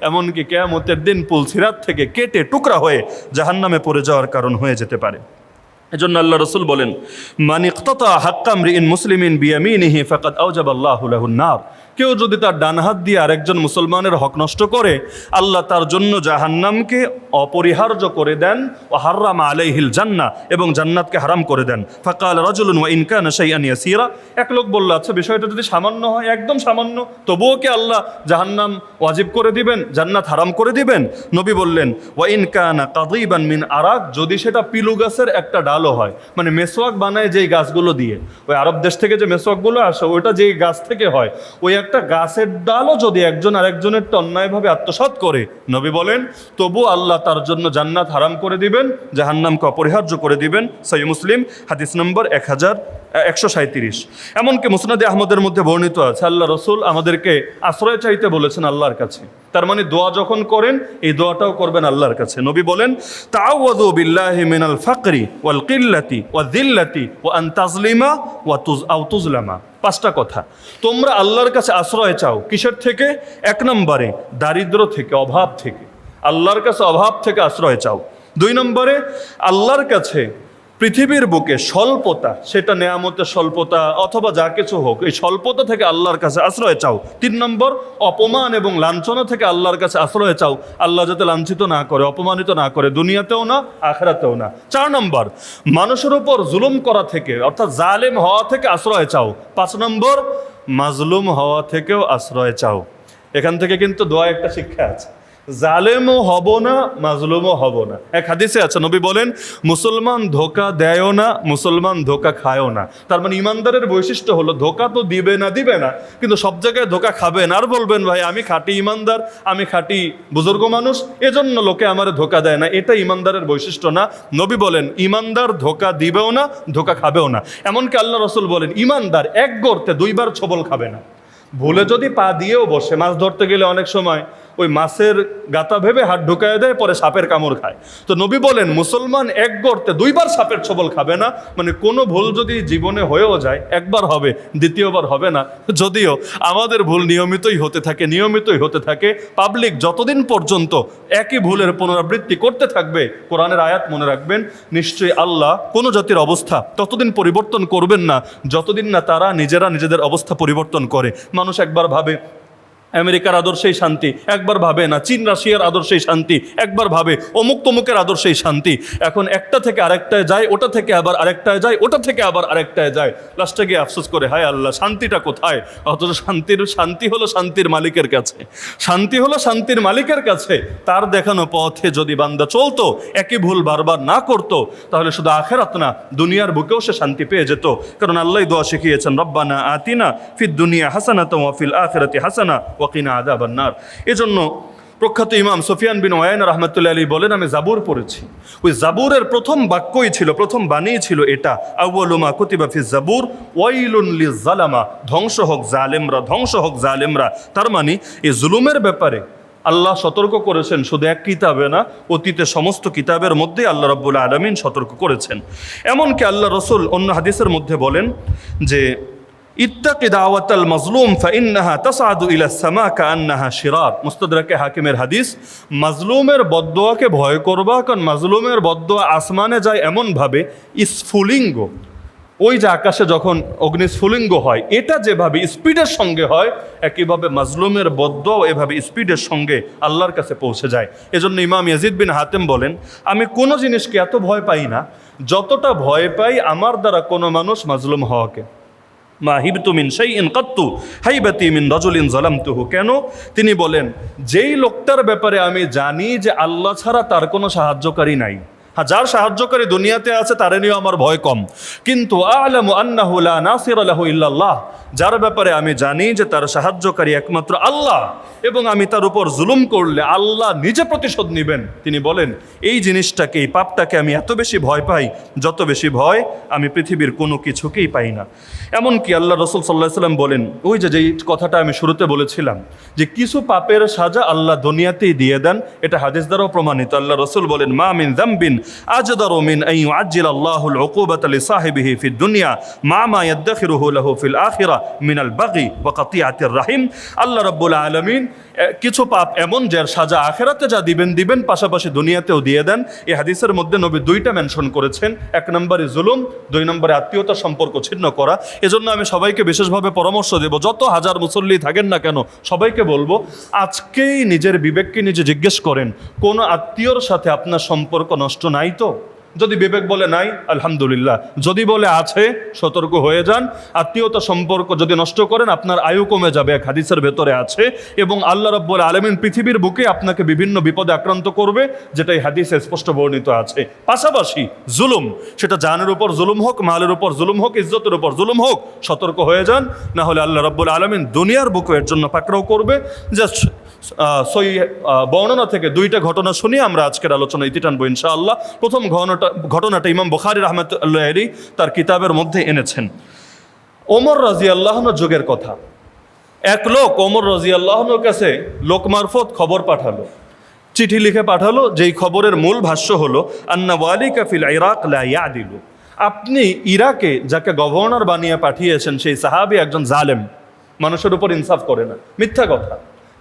এমনকি কিয়ামতের দিন পুলসিরাত থেকে কেটে টুকরা হয়ে জাহান্নামে পড়ে যাওয়ার কারণ হয়ে যেতে পারে। এজন্য আল্লাহ রাসূল বলেন, মান ইকতাতা হাক্কা ইমরিইন মুসলিমিন বিয়ামিনিহি ফাকাদ আওজাবাল্লাহু লাহুন নার, কেউ যদি তার ডান হাত দিয়ে আরেকজন মুসলমানের হক নষ্ট করে, আল্লাহ তার জন্য জাহান্নামকে অপরিহার্য করে দেন, ও হাররামা আলাইহিল জান্নাহ, এবং জান্নাতকে হারাম করে দেন। ফাকাল রাজুলুন ওয়া ইন কানা শাইআন ইয়াসীরা, এক লোক বলল, আচ্ছা বিষয়টা যদি সামান্য হয়, একদম সামান্য, তবুও কি আল্লাহ জাহান্নাম ওয়াজিব করে দিবেন, জান্নাত হারাম করে দিবেন? নবী বললেন, ওয়া ইন কানা কাদিবান মিন আরাক, যদি সেটা পিলু গাছের একটা ডালও হয়, মানে মেসওয়াক বানায় যেই গাছগুলো দিয়ে, ওই আরব দেশ থেকে যে মেসওয়াকগুলো আসে ওইটা যেই গাছ থেকে হয়, ওই একটা গাছের ডালও যদি একজন আরেকজনের অন্যায়ভাবে আত্মসাৎ করে, নবী বলেন তবু আল্লাহ তার জন্য জান্নাত হারাম করে দিবেন, জাহান্নামকে অপরিহার্য করে দিবেন। সহিহ মুসলিম হাদিস নম্বর 1137। এমনকি মুসনাদে আহমদের মধ্যে বর্ণিত আছে, আল্লাহ রসুল আমাদেরকে আশ্রয় চাইতে বলেছেন আল্লাহর কাছে। তার মানে দোয়া যখন করেন এই দোয়াটাও করবেন আল্লাহর কাছে। নবী বলেন, তাআওয়াযু বিল্লাহি মিনাল ফাকরি ওয়াল কিল্লাতি ওয়াল যিল্লাতি ওয়া আন তাজলিমা ওয়া তুজলামা। 5টা কথা, তোমরা আল্লাহর কাছে আশ্রয় চাও। কিসের থেকে? 1 নম্বরে দারিদ্র থেকে, অভাব থেকে, আল্লাহর কাছে অভাব থেকে আশ্রয় চাও। 2 নম্বরে আল্লাহর কাছে পৃথিবীর বুকে স্বল্পতা, সেটা নেয়ামতের স্বল্পতা অথবা যা কিছু হোক, এই স্বল্পতা থেকে আল্লাহর কাছে আশ্রয় চাও। 3 নম্বর অপমান এবং লাঞ্ছনা থেকে আল্লাহর কাছে আশ্রয় চাও, আল্লাহ যাতে লাঞ্ছিত না করে, অপমানিত না করে, দুনিয়াতেও না আখিরাতেও না। 4 নম্বর মানুষের উপর জুলুম করা থেকে, অর্থাৎ জালেম হওয়া থেকে আশ্রয় চাও। 5 নম্বর মাজলুম হওয়া থেকেও আশ্রয় চাও। এখান থেকে কিন্তু দোয়া একটা শিক্ষা আছে, জালেমও হব না, মাজলুমও হব না। এক হাদিসে আছে, নবী বলেন, মুসলমান ধোকা দেয়ও না, মুসলমান ধোকা খায়ও না। তার মানে ইমানদারের বৈশিষ্ট্য হলো ধোকা তো দিবে না, কিন্তু সব জায়গায় ধোকা খাবেন আর বলবেন ভাই আমি খাঁটি ইমানদার, আমি খাঁটি বুজুর্গ মানুষ, এজন্য লোকে আমার ধোকা দেয় না। এটা ইমানদারের বৈশিষ্ট্য না। নবী বলেন ইমানদার ধোকা দিবেও না, ধোকা খাবেও না। এমনকি আল্লাহ রসুল বলেন ইমানদার এক গর্তে 2 বার ছবল খাবে না। ভুলে যদি পা দিয়েও বসে, মাছ ধরতে গেলে অনেক সময় ওই মাছের গাতা ভেবে হাত ঢুকায় দেয়, পরে সাপের কামড় খায়। তো নবী বলেন মুসলমান এক গর্তে 2 বার সাপের ছবল খাবে না। মানে কোনো ভুল যদি জীবনে হয়েও যায়, একবার হবে, দ্বিতীয়বার হবে না। যদিও আমাদের ভুল নিয়মিতই হতে থাকে। পাবলিক যতদিন পর্যন্ত একই ভুলের পুনরাবৃত্তি করতে থাকবে, কোরআনের আয়াত মনে রাখবেন, নিশ্চয়ই আল্লাহ কোনো জাতির অবস্থা ততদিন পরিবর্তন করবেন না যতদিন না তারা নিজেরা নিজেদের অবস্থা পরিবর্তন করে। মানুষ একবার ভাবে আমেরিকার আদর্শেই শান্তি, একবার ভাবে না চীন রাশিয়ার আদর্শেই শান্তি, একবার ভাবে অমুক তমুকের আদর্শেই শান্তি। এখন একটা থেকে আরেকটায় যায়, ওটা থেকে আবার আরেকটায় যায়, ওটা থেকে আবার আরেকটায় যায়। লাস্টে গিয়ে আফসোস করে, হায় আল্লাহ শান্তিটা কোথায়? অথচ শান্তি হলো শান্তির মালিকের কাছে, শান্তি হলো শান্তির মালিকের কাছে। তার দেখানো পথে যদি বান্দা চলতো, একই ভুল বারবার না করতো, তাহলে শুধু আখিরাত না দুনিয়ার বুকেও সে শান্তি পেয়ে যেত। কারণ আল্লাহ দোয়া শিখিয়েছেন, রব্বানা আতিনা ফিদ দুনিয়া হাসানাতাও ওয়া ফিল আখিরাতি হাসানা ওয়াকিনা আযাবান নার। এজন্য প্রখ্যাত ইমাম সুফিয়ান বিন ওয়াইনা রাহমাতুল্লাহি আলাইহি বলেন, আমি জাবুর পড়েছি, ওই জাবুরের প্রথম বাক্যই ছিল, প্রথম বাণী ছিল এটা, আউয়ালু মা কুতিবা ফিজ জাবুর ওয়াইলুন লিজ-জালামা, ধ্বংস হোক জালেমরা, ধ্বংস হোক জালেমরা। তার মানে এই জুলুমের ব্যাপারে আল্লাহ সতর্ক করেছেন, শুধু এক কিতাবে না, অতীতে সমস্ত কিতাবের মধ্যে আল্লাহ রাব্বুল আলামিন সতর্ক করেছেন। এমনকি আল্লাহ রসুল অন্য হাদিসের মধ্যে বলেন যে ইত্তাকি দাওয়াতাল মাজলুম ফাইন্নাহা তাসআদু ইলা সামা কাআন্নাহা শিরার। মুস্তাদরাকে হাকিমের হাদিস, মাজলুমের বদদোয়াকে ভয় করবা, কারণ মাজলুমের বদদোয়া আসমানে যায় এমনভাবে স্ফুলিঙ্গ, ওই যে আকাশে যখন অগ্নিস্ফুলিঙ্গ হয়, এটা যেভাবে স্পিডের সঙ্গে হয়, একইভাবে মাজলুমের বদদোয়া এভাবে স্পিডের সঙ্গে আল্লাহর কাছে পৌঁছে যায়। এজন্য ইমাম ইয়াজিদ বিন হাতেম বলেন, আমি কোনো জিনিসকে এত ভয় পাই না যতটা ভয় পাই আমার দ্বারা কোনো মানুষ মাজলুম হওয়াকে। মা হিবতু মিন শাইইন কাত্তু হাইবাতি মিন রাজুলিন যালামতুহু। কেন? তিনি বলেন, যেই লোকটার ব্যাপারে আমি জানি যে আল্লাহ ছাড়া তার কোনো সাহায্যকারী নাই, যার সাহায্যকারী দুনিয়াতে আছে তার নিয়েও আমার ভয় কম, কিন্তু আ'লামু আন্নাহু লা নাসিরা লাহু ইল্লাল্লাহ, যার ব্যাপারে আমি জানি যে তার সাহায্যকারী একমাত্র আল্লাহ, এবং আমি তার উপর জুলুম করলে আল্লাহ নিজে প্রতিশোধ নেবেন। তিনি বলেন, এই জিনিসটাকে, এই পাপটাকে আমি এত বেশি ভয় পাই যত বেশি ভয় আমি পৃথিবীর কোনো কিছুকেই পাই না। এমনকি আল্লাহ রসুল সাল্লাল্লাহু আলাইহি ওয়াসাল্লাম বলেন, ওই যে যেই কথাটা আমি শুরুতে বলেছিলাম যে কিছু পাপের সাজা আল্লাহ দুনিয়াতেই দিয়ে দেন, এটা হাদিস দ্বারাও প্রমাণিত। আল্লাহ রসুল বলেন, মা মিন যামবিন أجدر من أن يعجل الله العقوبة لصاحبه في الدنيا مع ما يدخره له في الآخرة من البغي وقطيعة الرحم আল্লাহ রাব্বুল আলামিন কিছু পাপ এমন যার সাজা আখিরাতে যা দিবেন পাশাপাশি দুনিয়াতেও দিয়ে দেন। এই হাদিসের মধ্যে নবী দুইটা মেনশন করেছেন, এক নম্বরে জুলুম, দুই নম্বরে আত্মীয়তার সম্পর্ক ছিন্ন করা। এজন্য আমি সবাইকে বিশেষভাবে পরামর্শ দেব, যত হাজার মুসল্লি থাকেন না কেন সবাইকে বলবো আজকেই নিজের বিবেককে নিজে জিজ্ঞেস করেন, কোন আত্মীয়র সাথে আপনার সম্পর্ক নষ্ট নাই তো? যদি বিবেক বলে নাই, আলহামদুলিল্লাহ। যদি বলে আছে, সতর্ক হয়ে যান। আত্মীয়তা সম্পর্ক যদি নষ্ট করেন আপনার আয়ু কমে যাবে, এক হাদিসের ভেতরে আছে। এবং আল্লাহ রাব্বুল আলামিন পৃথিবীর বুকে আপনাকে বিভিন্ন বিপদে আক্রান্ত করবে, যেটা এই হাদিসে স্পষ্ট বর্ণিত আছে। পাশাপাশি জুলুম, সেটা জানের উপর জুলুম হোক, মালের উপর জুলুম হোক, ইজ্জতের উপর জুলুম হোক, সতর্ক হয়ে যান। না হলে আল্লাহ রাব্বুল আলামিন দুনিয়ার বুকে এর জন্য পাকড়াও করবে। জাস্ট বর্ণনা থেকে দুইটা ঘটনা শুনিয়ে আমরা আজকের আলোচনা ইতি টানবো ইনশাআল্লাহ। প্রথম ঘটনাটা ইমাম বুখারী রাহমাতুল্লাহি আলাইহি তার কিতাবের মধ্যে এনেছেন। ওমর রাদিয়াল্লাহু যুগের কথা। এক লোক ওমর রাদিয়াল্লাহুর কাছে লোক মারফত খবর পাঠালো, চিঠি লিখে পাঠালো, যেই খবরের মূল ভাষ্য হলো আন্না ওয়ালিকা ফিল ইরাক লা ইয়াদিলু। আপনি ইরাকে যাকে গভর্নর বানিয়ে পাঠিয়েছেন সেই সাহাবী একজন জালেম, মানুষের উপর ইনসাফ করে না, মিথ্যা কথা।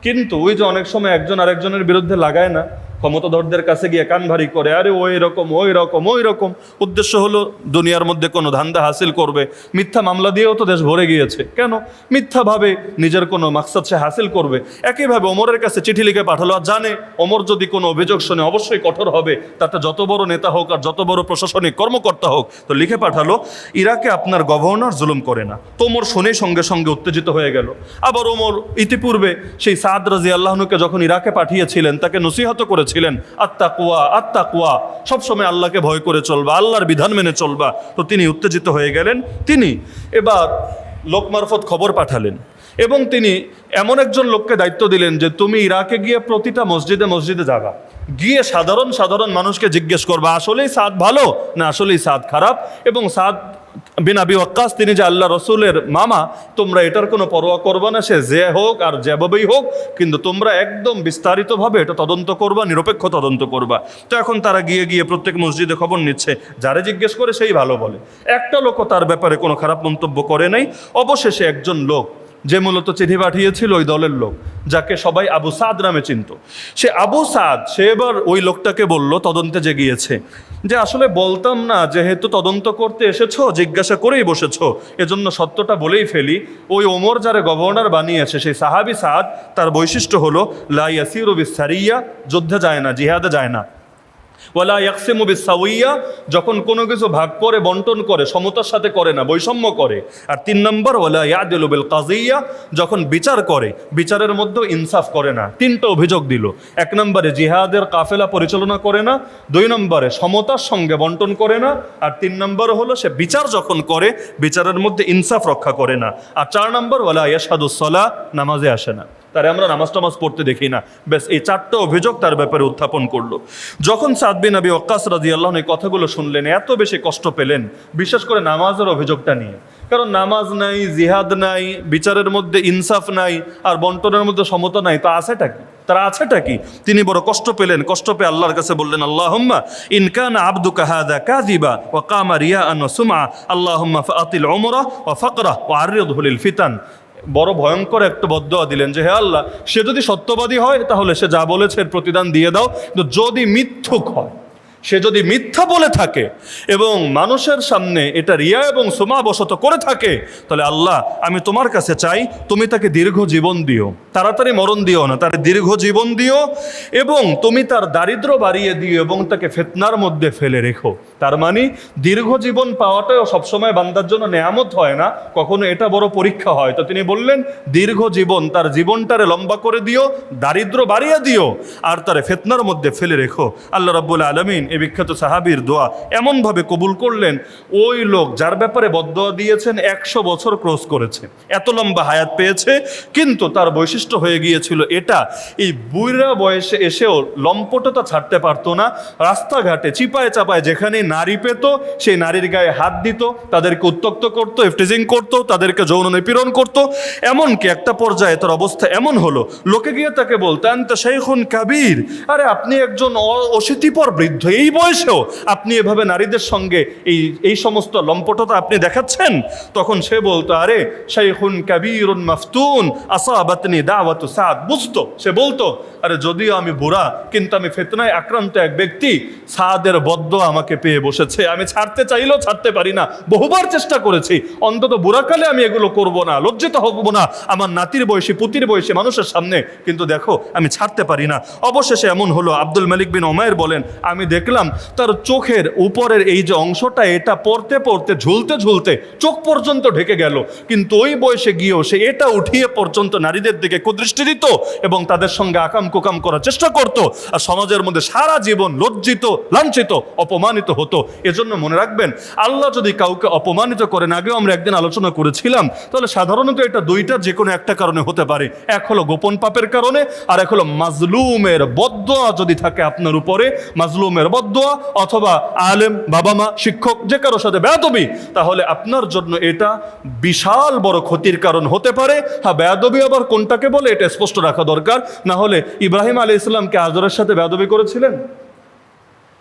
কিন্তু ওই যে অনেক সময় একজন আরেকজনের বিরুদ্ধে লাগায় না, ক্ষমতাধরদের কাছে গিয়ে কান ভারী করে, আরে ওই রকম ওই রকম ওই রকম। উদ্দেশ্য হলো দুনিয়ার মধ্যে কোনো ধান্দা হাসিল করবে। মিথ্যা মামলা দিয়েও তো দেশ ভরে গিয়েছে, কেন? মিথ্যাভাবে নিজের কোনো মাকসাদ সে হাসিল করবে। একইভাবে ওমরের কাছে চিঠি লিখে পাঠালো, আর জানে ওমর যদি কোনো অভিযোগ শোনে অবশ্যই কঠোর হবে, তাতে যত বড় নেতা হোক আর যত বড় প্রশাসনিক কর্মকর্তা হোক। তো লিখে পাঠালো, ইরাকে আপনার গভর্নর জুলুম করে না। তো ওমর শুনেই সঙ্গে সঙ্গে উত্তেজিত হয়ে গেল। আবার ওমর ইতিপূর্বে সেই সাদ রাদিয়াল্লাহুকে যখন ইরাকে পাঠিয়েছিলেন তাকে নসিহত করেছিলেন, আত্তাকওয়া আত্তাকওয়া, সবসময় আল্লাহকে ভয় করে চলবা, আল্লাহর বিধান মেনে চলবা। তো তিনি উত্তেজিত হয়ে গেলেন। তিনি এবার লোক মারফত খবর পাঠালেন এবং তিনি এমন একজন লোককে দায়িত্ব দিলেন যে তুমি ইরাকে গিয়ে প্রতিটা মসজিদে মসজিদে যাবা, গিয়ে সাধারণ মানুষকে জিজ্ঞেস করবা আসলেই সাদ ভালো না আসলেই সাদ খারাপ। এবং সাদ বিন আবি ওয়াক্কাস, তিনি যে আল্লাহ রসুলের মামা, তোমরা এটার কোনো পরোয়া করবা না, সে যে হোক আর যেভাবেই হোক, কিন্তু তোমরা একদম বিস্তারিতভাবে এটা তদন্ত করবা, নিরপেক্ষ তদন্ত করবা। তো এখন তারা গিয়ে গিয়ে প্রত্যেক মসজিদে খবর নিচ্ছে, যারা জিজ্ঞেস করে সেই ভালো বলে। একটা লোকও তার ব্যাপারে কোনো খারাপ মন্তব্য করে নাই। অবশেষে একজন লোক, যে মূলত চিঠি পাঠিয়েছিল ওই দলের লোক, যাকে সবাই আবু সাদ নামে চিনত, সে আবু সাদ, সে এবার ওই লোকটাকে বলল, তদন্তে যে গিয়েছে, যে আসলে বলতাম না, যেহেতু তদন্ত করতে এসেছো জিজ্ঞাসা করেই বসেছো, এজন্য সত্যটা বলেই ফেলি। ওই ওমর যারা গভর্নর বানিয়েছে সেই সাহাবী সাদ, তার বৈশিষ্ট্য হলো লা ইয়াসিরু বিসারিয়া, যুদ্ধে যায় না, জিহাদে যায় না। ওয়ালা ইয়াকসিমু বিসাওয়িয়া, যখন কোনো কিছু ভাগ করে বন্টন করে সমতার সাথে করে না, বৈষম্য করে। আর 3 নম্বর ওয়ালা ইয়াদিলু বিল কাযিয়া, যখন বিচার করে বিচারের মধ্যে ইনসাফ করে না। 3টা অভিযোগ দিল। 1 নম্বরে জিহাদের কাফেলা পরিচালনা করে না, 2 নম্বরে সমতার সঙ্গে বন্টন করে না, আর 3 নম্বর হলো সে বিচার যখন করে বিচারের মধ্যে ইনসাফ রক্ষা করে না। আর 4 নম্বর ওয়ালা ইয়াশহাদুস সালাহ, নামাজে আসে না, তারে আমরা নামাজ টামাজ পড়তে দেখি না। ব্যাস এই 4টা অভিযোগ তার ব্যাপারে উত্থাপন করলো। যখন সাদ বিন আবি ওয়াক্কাস রাদিয়াল্লাহু আনহু এই কথাগুলো শুনলেন, এত বেশি কষ্ট পেলেন, বিশেষ করে নামাজের অভিযোগটা নিয়ে। কারণ নামাজ নাই, জিহাদ নাই, বিচারের মধ্যে ইনসাফ নাই, আর বন্টনের মধ্যে সমতা নাই, তো আছেটা কি? তারা আছেটা কি? তিনি বড় কষ্ট পেলেন। কষ্ট পেয়ে আল্লাহর কাছে বললেন, আল্লাহুম্মা ইন কানা আবদুকা হাযা কাযিবা ওয়া কামা রিয়াআন ওয়া সুমআ আল্লাহুম্মা ফাআতিল উমরা ওয়া ফাকরা ওয়া আররিদহু লিল ফিতান। বড় ভয়ঙ্কর একটা বদদোয়া দিলেন যে হে আল্লাহ, সে যদি সত্যবাদী হয় তাহলে সে যা বলেছে এর প্রতিদান দিয়ে দাও, কিন্তু যদি মিথ্যুক হয়, সে যদি মিথ্যা বলে থাকে এবং মানুষের সামনে এটা রিয়া এবং সুমাবশত করে থাকে, তাহলে আল্লাহ আমি তোমার কাছে চাই তুমি তাকে দীর্ঘ জীবন দিও, তাড়াতাড়ি মরণ দিও না, তার দীর্ঘ জীবন দিও, এবং তুমি তার দারিদ্র্য বাড়িয়ে দিও এবং তাকে ফিতনার মধ্যে ফেলে রেখো। তার মানে দীর্ঘ জীবন পাওয়াটাও সবসময় বান্দার জন্য নেয়ামত হয় না, কখনো এটা বড় পরীক্ষা হয়। তো তিনি বললেন দীর্ঘ জীবন, তার জীবনটারে লম্বা করে দিও, দারিদ্র্য বাড়িয়ে দিও, আর তারে ফিতনার মধ্যে ফেলে রেখো। আল্লাহ রাব্বুল আলামিন এই বিখ্যাত সাহাবীর দোয়া এমনভাবে কবুল করলেন, ওই লোক যার ব্যাপারে বদদোয়া দিয়েছেন 100 বছর ক্রস করেছে, এত লম্বা হায়াত পেয়েছে, কিন্তু তার বৈশিষ্ট্য হয়ে গিয়েছিল এটা, এই বুইরা বয়সে এসেও লম্পটতা ছাড়তে পারতো না। রাস্তাঘাটে চিপায় চাপায় যেখানেই নারী পেত, সেই নারীর গায়ে হাত দিত, তাদেরকে উত্ত্যক্ত করত, ইফটিজিং করত, তাদেরকে যৌন নিপীড়ন করত। এমনকি একটা পর্যায়ে তার অবস্থা এমন হলো, লোকে গিয়ে তাকে বলতো আনতা শাইখুন কাবীর, আরে আপনি একজন অশীতিপর বৃদ্ধ, এই বয়সেও আপনি এভাবে নারীদের সঙ্গে এই সমস্ত লম্পটতা আপনি দেখাচ্ছেন। তখন সে বলতো, আরে শাইখুন কাবীরুন মাফতুন আসাবাতনি দাওয়াতু সাদ। বুঝতো, সে বলতো, আরে যদিও আমি বুড়া, কিন্তু আমি ফিতনায় আক্রান্ত এক ব্যক্তি, সাদের বদদোয়া আমাকে পেয়ে বসেছে, আমি ছাড়তে চাইলেও ছাড়তে পারি না, বহুবার চেষ্টা করেছি, অন্তত বুড়াকালে আমি এগুলো করব না, লজ্জিত হব না আমার নাতির বয়সী পুতির বয়সী মানুষের সামনে, কিন্তু দেখো আমি ছাড়তে পারি না। অবশেষে এমন হলো, আব্দুল মালিক বিন উমাইর বলেন, আমি দেখলাম তার চোখের উপরের এই যে অংশটা, এটা পড়তে পড়তে ঝুলতে ঝুলতে চোখ পর্যন্ত ঢেকে গেল, কিন্তু ওই বয়সে গিয়েও সে এটা উঠিয়ে পর্যন্ত নারীদের দিকে কুদৃষ্টি দিত এবং তাদের সঙ্গে আকাম কুকাম করার চেষ্টা করত, আর সমাজের মধ্যে সারা জীবন লজ্জিত, লাঞ্ছিত, অপমানিত হতো। এজন্য মনে রাখবেন, আল্লাহ যদি কাউকে অপমানিত করেন, আগেও আমরা একদিন আলোচনা করেছিলাম, তাহলে সাধারণত এটা দুইটা যে কোনো একটা কারণে হতে পারে। এক হলো গোপন পাপের কারণে, আর এক হলো মাজলুমের বদদোয়া যদি থাকে আপনার উপরে, মাজলুমের বদদোয়া, অথবা আলেম, বাবা মা, শিক্ষক, যে কারো সাথে বেয়াদবি, তাহলে আপনার জন্য এটা বিশাল বড় ক্ষতির কারণ হতে পারে। হ্যাঁ, বেয়াদবি আবার কোনটাকে বলে এটা স্পষ্ট রাখা দরকার। না হলে ইব্রাহিম আলাইহিস সালামকে হাজরের সাথে বেয়াদবি করেছিলেন?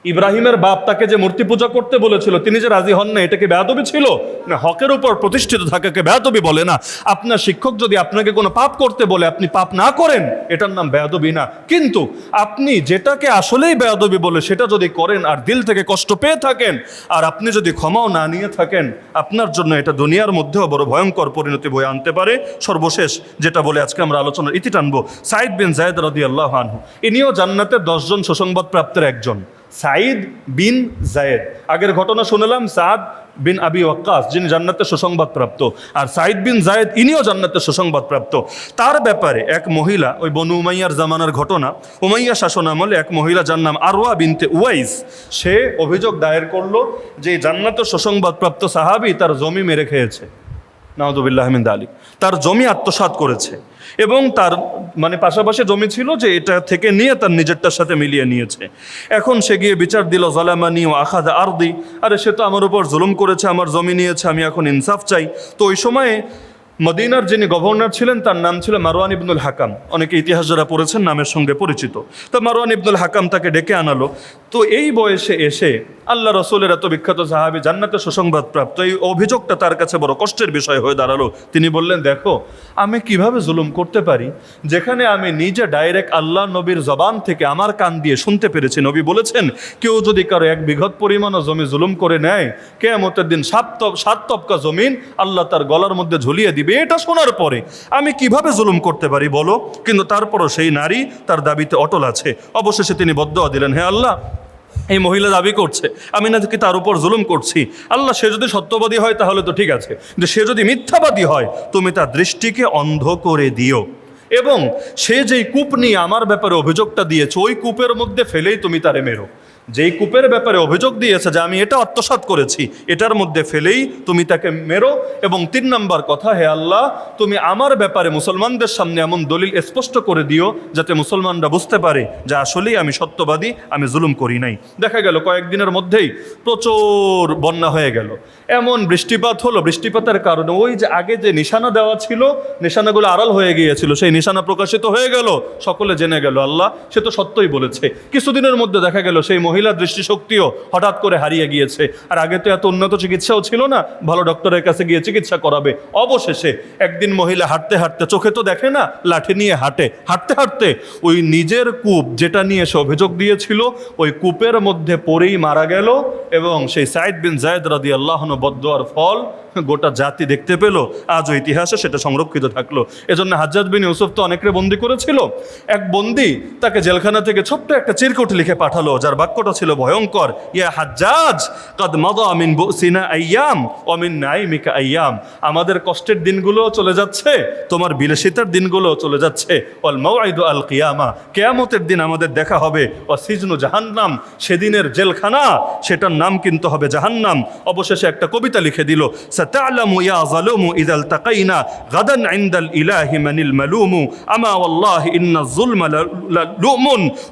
ইব্রাহিমের বাপ তাকে যে মূর্তি পূজা করতে বলেছিল, তিনি যে রাজি হন না, এটাকে বেয়াদবি ছিল না? হকের উপর প্রতিষ্ঠিত থাকাকে বেয়াদবি বলে না। আপনার শিক্ষক যদি আপনাকে কোনো পাপ করতে বলে, আপনি পাপ না করেন, এটার নাম বেয়াদবি না। কিন্তু আপনি যেটাকে আসলেই বেয়াদবি বলে সেটা যদি করেন আর দিল থেকে কষ্ট পেয়ে থাকেন, আর আপনি যদি ক্ষমাও না নিয়ে থাকেন, আপনার জন্য এটা দুনিয়ার মধ্যেও বড় ভয়ঙ্কর পরিণতি বয়ে আনতে পারে। সর্বশেষ যেটা বলে আজকে আমরা আলোচনার ইতি টানবো, সাইদ বিন যায়েদ রাদিয়াল্লাহু আনহু, ইনিও জান্নাতের 10 জন সুসংবাদ প্রাপ্তের একজন। সাইদ বিন যায়েদ, আগের ঘটনা শুনলাম সাদ বিন আবি ওয়াক্কাস, যিনি জান্নাতের সুসংবাদ প্রাপ্ত, আর সাইদ বিন যায়েদ ইনিও জান্নাতের সুসংবাদ প্রাপ্ত। তার ব্যাপারে এক মহিলা, ওই বনু উমাইয়ার জামানার ঘটনা, উমাইয়া শাসন আমলে এক মহিলা যার নাম আরওয়া বিনতে উওয়াইস, সে অভিযোগ দায়ের করলো যে জান্নাতের সুসংবাদ প্রাপ্ত সাহাবী তার জমি মেরে খেয়েছে, নাউযুবিল্লাহ মিন যালিক, তার জমি আত্মসাৎ করেছে, এবং তার পাশাপাশি জমি ছিল যে এটা থেকে নিয়ে তার নিজেরটার সাথে মিলিয়ে নিয়েছে। এখন সে গিয়ে বিচার দিল, জালামানি ও আখাযা আরদি, আরে সে তো আমার উপর জুলুম করেছে, আমার জমি নিয়েছে, আমি এখন ইনসাফ চাই। তো ওই সময়ে মদিনার যিনি গভর্নর ছিলেন তার নাম ছিল মারওয়ান ইবনুল হাকাম, অনেকে ইতিহাস যারা পড়েছেন নামের সঙ্গে পরিচিত। তো মারওয়ান ইবনুল হাকাম তাকে ডেকে আনালো। তো এই বয়সে এসে আল্লাহ রসুলের এত বিখ্যাত সাহাবী, জান্নাতের সুসংবাদ প্রাপ্ত, এই অভিযোগটা তার কাছে বড় কষ্টের বিষয় হয়ে দাঁড়ালো। তিনি বললেন, দেখো আমি কিভাবে জুলুম করতে পারি, যেখানে আমি নিজে ডাইরেক্ট আল্লাহ নবীর জবান থেকে আমার কান দিয়ে শুনতে পেরেছি, নবী বলেছেন, কেউ যদি কারো 1 বিঘত পরিমাণও জমি জুলুম করে নেয়, কিয়ামতের দিন 7 তবকা জমিন আল্লাহ তার গলার মধ্যে ঝুলিয়ে দিবে। এটা শোনার পরে আমি কিভাবে জুলুম করতে পারি বলো? কিন্তু তারপরও সেই নারী তার দাবিতে অটল আছে। অবশেষে তিনি বদদোয়া দিলেন, হে আল্লাহ, এই মহিলা দাবি করছে আমি নাকি তার উপর জুলুম করছি, আল্লাহ সে যদি সত্যবাদী হয় তাহলে তো ঠিক আছে, কিন্তু সে যদি মিথ্যাবাদী হয় তুমি তার দৃষ্টিকে অন্ধ করে দিও, এবং সে যেই কূপ নিয়ে আমার ব্যাপারে অভিযোগটা দিয়েছে ওই কূপের মধ্যে ফেলেই তুমি তারে মেরো। যেই কূপের ব্যাপারে অভিযোগ দিয়েছে যে আমি এটা আত্মসাৎ করেছি, এটার মধ্যে ফেলেই তুমি তাকে মেরো। এবং 3 নম্বর কথা, হে আল্লাহ, তুমি আমার ব্যাপারে মুসলমানদের সামনে এমন দলিল স্পষ্ট করে দিও যাতে মুসলমানরা বুঝতে পারে যে আসলেই আমি সত্যবাদী, আমি জুলুম করি নাই। দেখা গেল কয়েকদিনের মধ্যেই প্রচুর বন্যা হয়ে গেল, এমন বৃষ্টিপাত হলো, বৃষ্টিপাতের কারণে ওই যে আগে যে নিশানা দেওয়া ছিল, নিশানাগুলো আড়াল হয়ে গিয়েছিল, সেই নিশানা প্রকাশিত হয়ে গেল, সকলে জেনে গেল আল্লাহ সে তো সত্যই বলেছে। কিছুদিনের মধ্যে দেখা গেল সেই মহিলার দৃষ্টিশক্তিও হঠাৎ করে হারিয়ে গিয়েছে, আর আগে তো এত উন্নত চিকিৎসাও ছিল না, ভালো ডক্টরের কাছে গিয়ে চিকিৎসা করাবে। অবশেষে একদিন মহিলা হাঁটতে হাঁটতে, চোখে তো দেখে না, লাঠি নিয়ে হাঁটতে হাঁটতে ওই নিজের কূপ যেটা নিয়ে সে অভিযোগ দিয়েছিল ওই কূপের মধ্যে পড়েই মারা গেল। এবং সেই সাইদ বিন যায়েদ রাদিয়াল্লাহু আনহু বদদোয়ার ফল গোটা জাতি দেখতে পেল, আজও ইতিহাসে সেটা সংরক্ষিত থাকলো। এজন্য হাজ্জাজ বিন ইউসুফ তো অনেকরে বন্দি করেছিল, এক বন্দি তাকে জেলখানা থেকে ছোট্ট একটা চিরকুট লিখে পাঠালো, যার বাক্যটা ছিল ভয়ঙ্কর, ইয়া হাজ্জাজ কাদ মাদা মিন বুসিনা আইয়াম ওয়া মিন নাইমিকা আইয়াম, আমাদের কষ্টের দিনগুলো চলে যাচ্ছে, তোমার বিলাসিতার দিনগুলো চলে যাচ্ছে, ওয়াল মাউইদু আল কিয়ামা, কিয়ামতের দিন আমাদের দেখা হবে, ওয়া সিজনু জাহান্নাম, সেদিনের জেলখানা সেটার নাম কিন্তু হবে জাহান্নাম। অবশেষে একটা কবিতা লিখে দিল, ستعلم يا ظلوم إذا التقينا غدا عند الإله من الملوم أما والله إن الظلم للؤم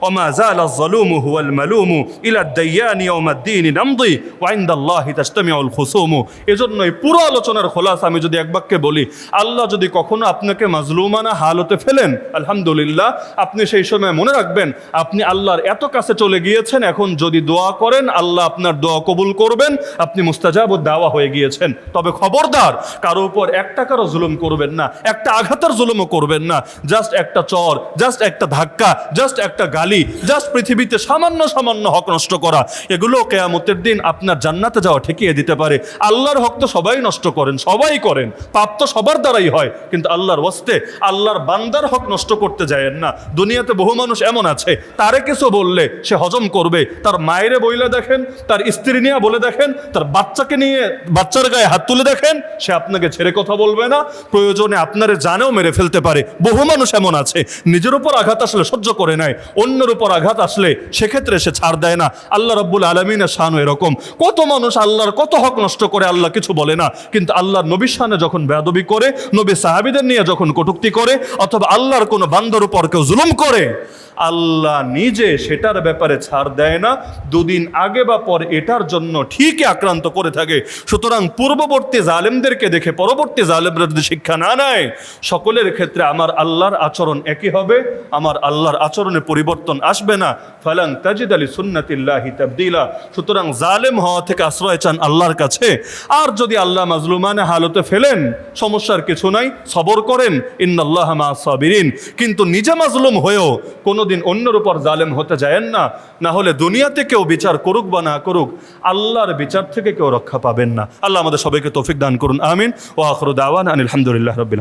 وما زال الظلوم هو الملوم إلى الديان يوم الدين نمضي وعند الله تجتمع الخصوم এজন্যই পুরো আলোচনার খোলাসা আমি যদি এক বাক্যে বলি, আল্লাহ যদি কখনো আপনাকে মাজলুমানা হালতে ফেলেন, আলহামদুলিল্লাহ, আপনি সেই সময় মনে রাখবেন আপনি আল্লাহর এত কাছে চলে গিয়েছেন, এখন যদি দোয়া করেন আল্লাহ আপনার দোয়া কবুল করবেন, আপনি মুস্তাজাবুদ দাওয়া হয়ে গিয়েছেন। তবে খবরদার কারো উপর এক টাকারও জুলুম করবেন না, একটা আঘাতের জুলুমও করবেন না। জাস্ট একটা চর, জাস্ট একটা ধাক্কা, জাস্ট একটা গালি, জাস্ট পৃথিবীতে সামান্য সামান্য হক নষ্ট করা, এগুলো কিয়ামতের দিন আপনার জান্নাতে যাওয়া ঠেকিয়ে দিতে পারে। আল্লাহর হক তো সবাই নষ্ট করেন, সবাই করেন, পাপ তো সবার দ্বারাই হয়, কিন্তু আল্লাহর ওয়াস্তে আল্লাহর বান্দার হক নষ্ট করতে যায়েন না। দুনিয়াতে বহু মানুষ এমন আছে, তারে কিছু বললে সে হজম করবে, তার মায়েরে বইলে দেখেন, তার স্ত্রী নিয়ে বলে দেখেন, তার বাচ্চাকে নিয়ে বাচ্চার গায়ে হাত তুলে দেখেন, সে আপনাকে ছেড়ে কথা বলবে না, প্রয়োজনে আপনারে জানেও মেরে ফেলতে পারে। বহু মানুষ এমন আছে, নিজের উপর আঘাত আসলে সহ্য করে নেয়, অন্যের উপর আঘাত আসলে সেক্ষেত্রে সে ছাড় দেয় না। আল্লাহ রাব্বুল আলামিনের শানও এরকম। কত মানুষ আল্লাহর কত হক নষ্ট করে, আল্লাহ কিছু বলে না, কিন্তু আল্লাহর নবীর শানে যখন বেয়াদবি করে, নবী সাহাবীদের নিয়ে যখন কটূক্তি করে, অথবা আল্লাহর কোনো বান্দার উপর কেউ জুলুম করে, আল্লাহ নিজে সেটার ব্যাপারে ছাড় দেয় না, দুদিন আগে বা পরে এটার জন্য ঠিকই আক্রান্ত করে থাকে। সুতরাং পূর্ববর্তী জালেমদেরকে দেখে পরবর্তী জালেমরা যদি শিক্ষা না নেয়, সকলের ক্ষেত্রে আমার আল্লাহর আচরণ একই হবে, আমার আল্লাহর আচরণে পরিবর্তন আসবে না। ফালান তাজিদ আলি সুন্নাতিল্লাহি তাবদিলা। সুতরাং জালেম হওয়া থেকে আশ্রয় চান আল্লাহর কাছে। আর যদি আল্লাহ মাজলুমানে হালতে ফেলেন, সমস্যার কিছু নাই, সবর করেন, ইন্নাল্লাহা মা'আস সাবিরিন। কিন্তু নিজে মাজলুম হয়েও কোনোদিন অন্যের উপর জালেম হতে যায়েন না, না হলে দুনিয়াতে কেউ বিচার করুক বা না করুক, আল্লাহর বিচার থেকে কেউ রক্ষা পাবেন না। আল্লাহ আমাদের সবাইকে তৌফিক দান করুন, আমিন। ওয়া আখিরু দাওয়ানা আনিল হামদুলিল্লাহি রাব্বিল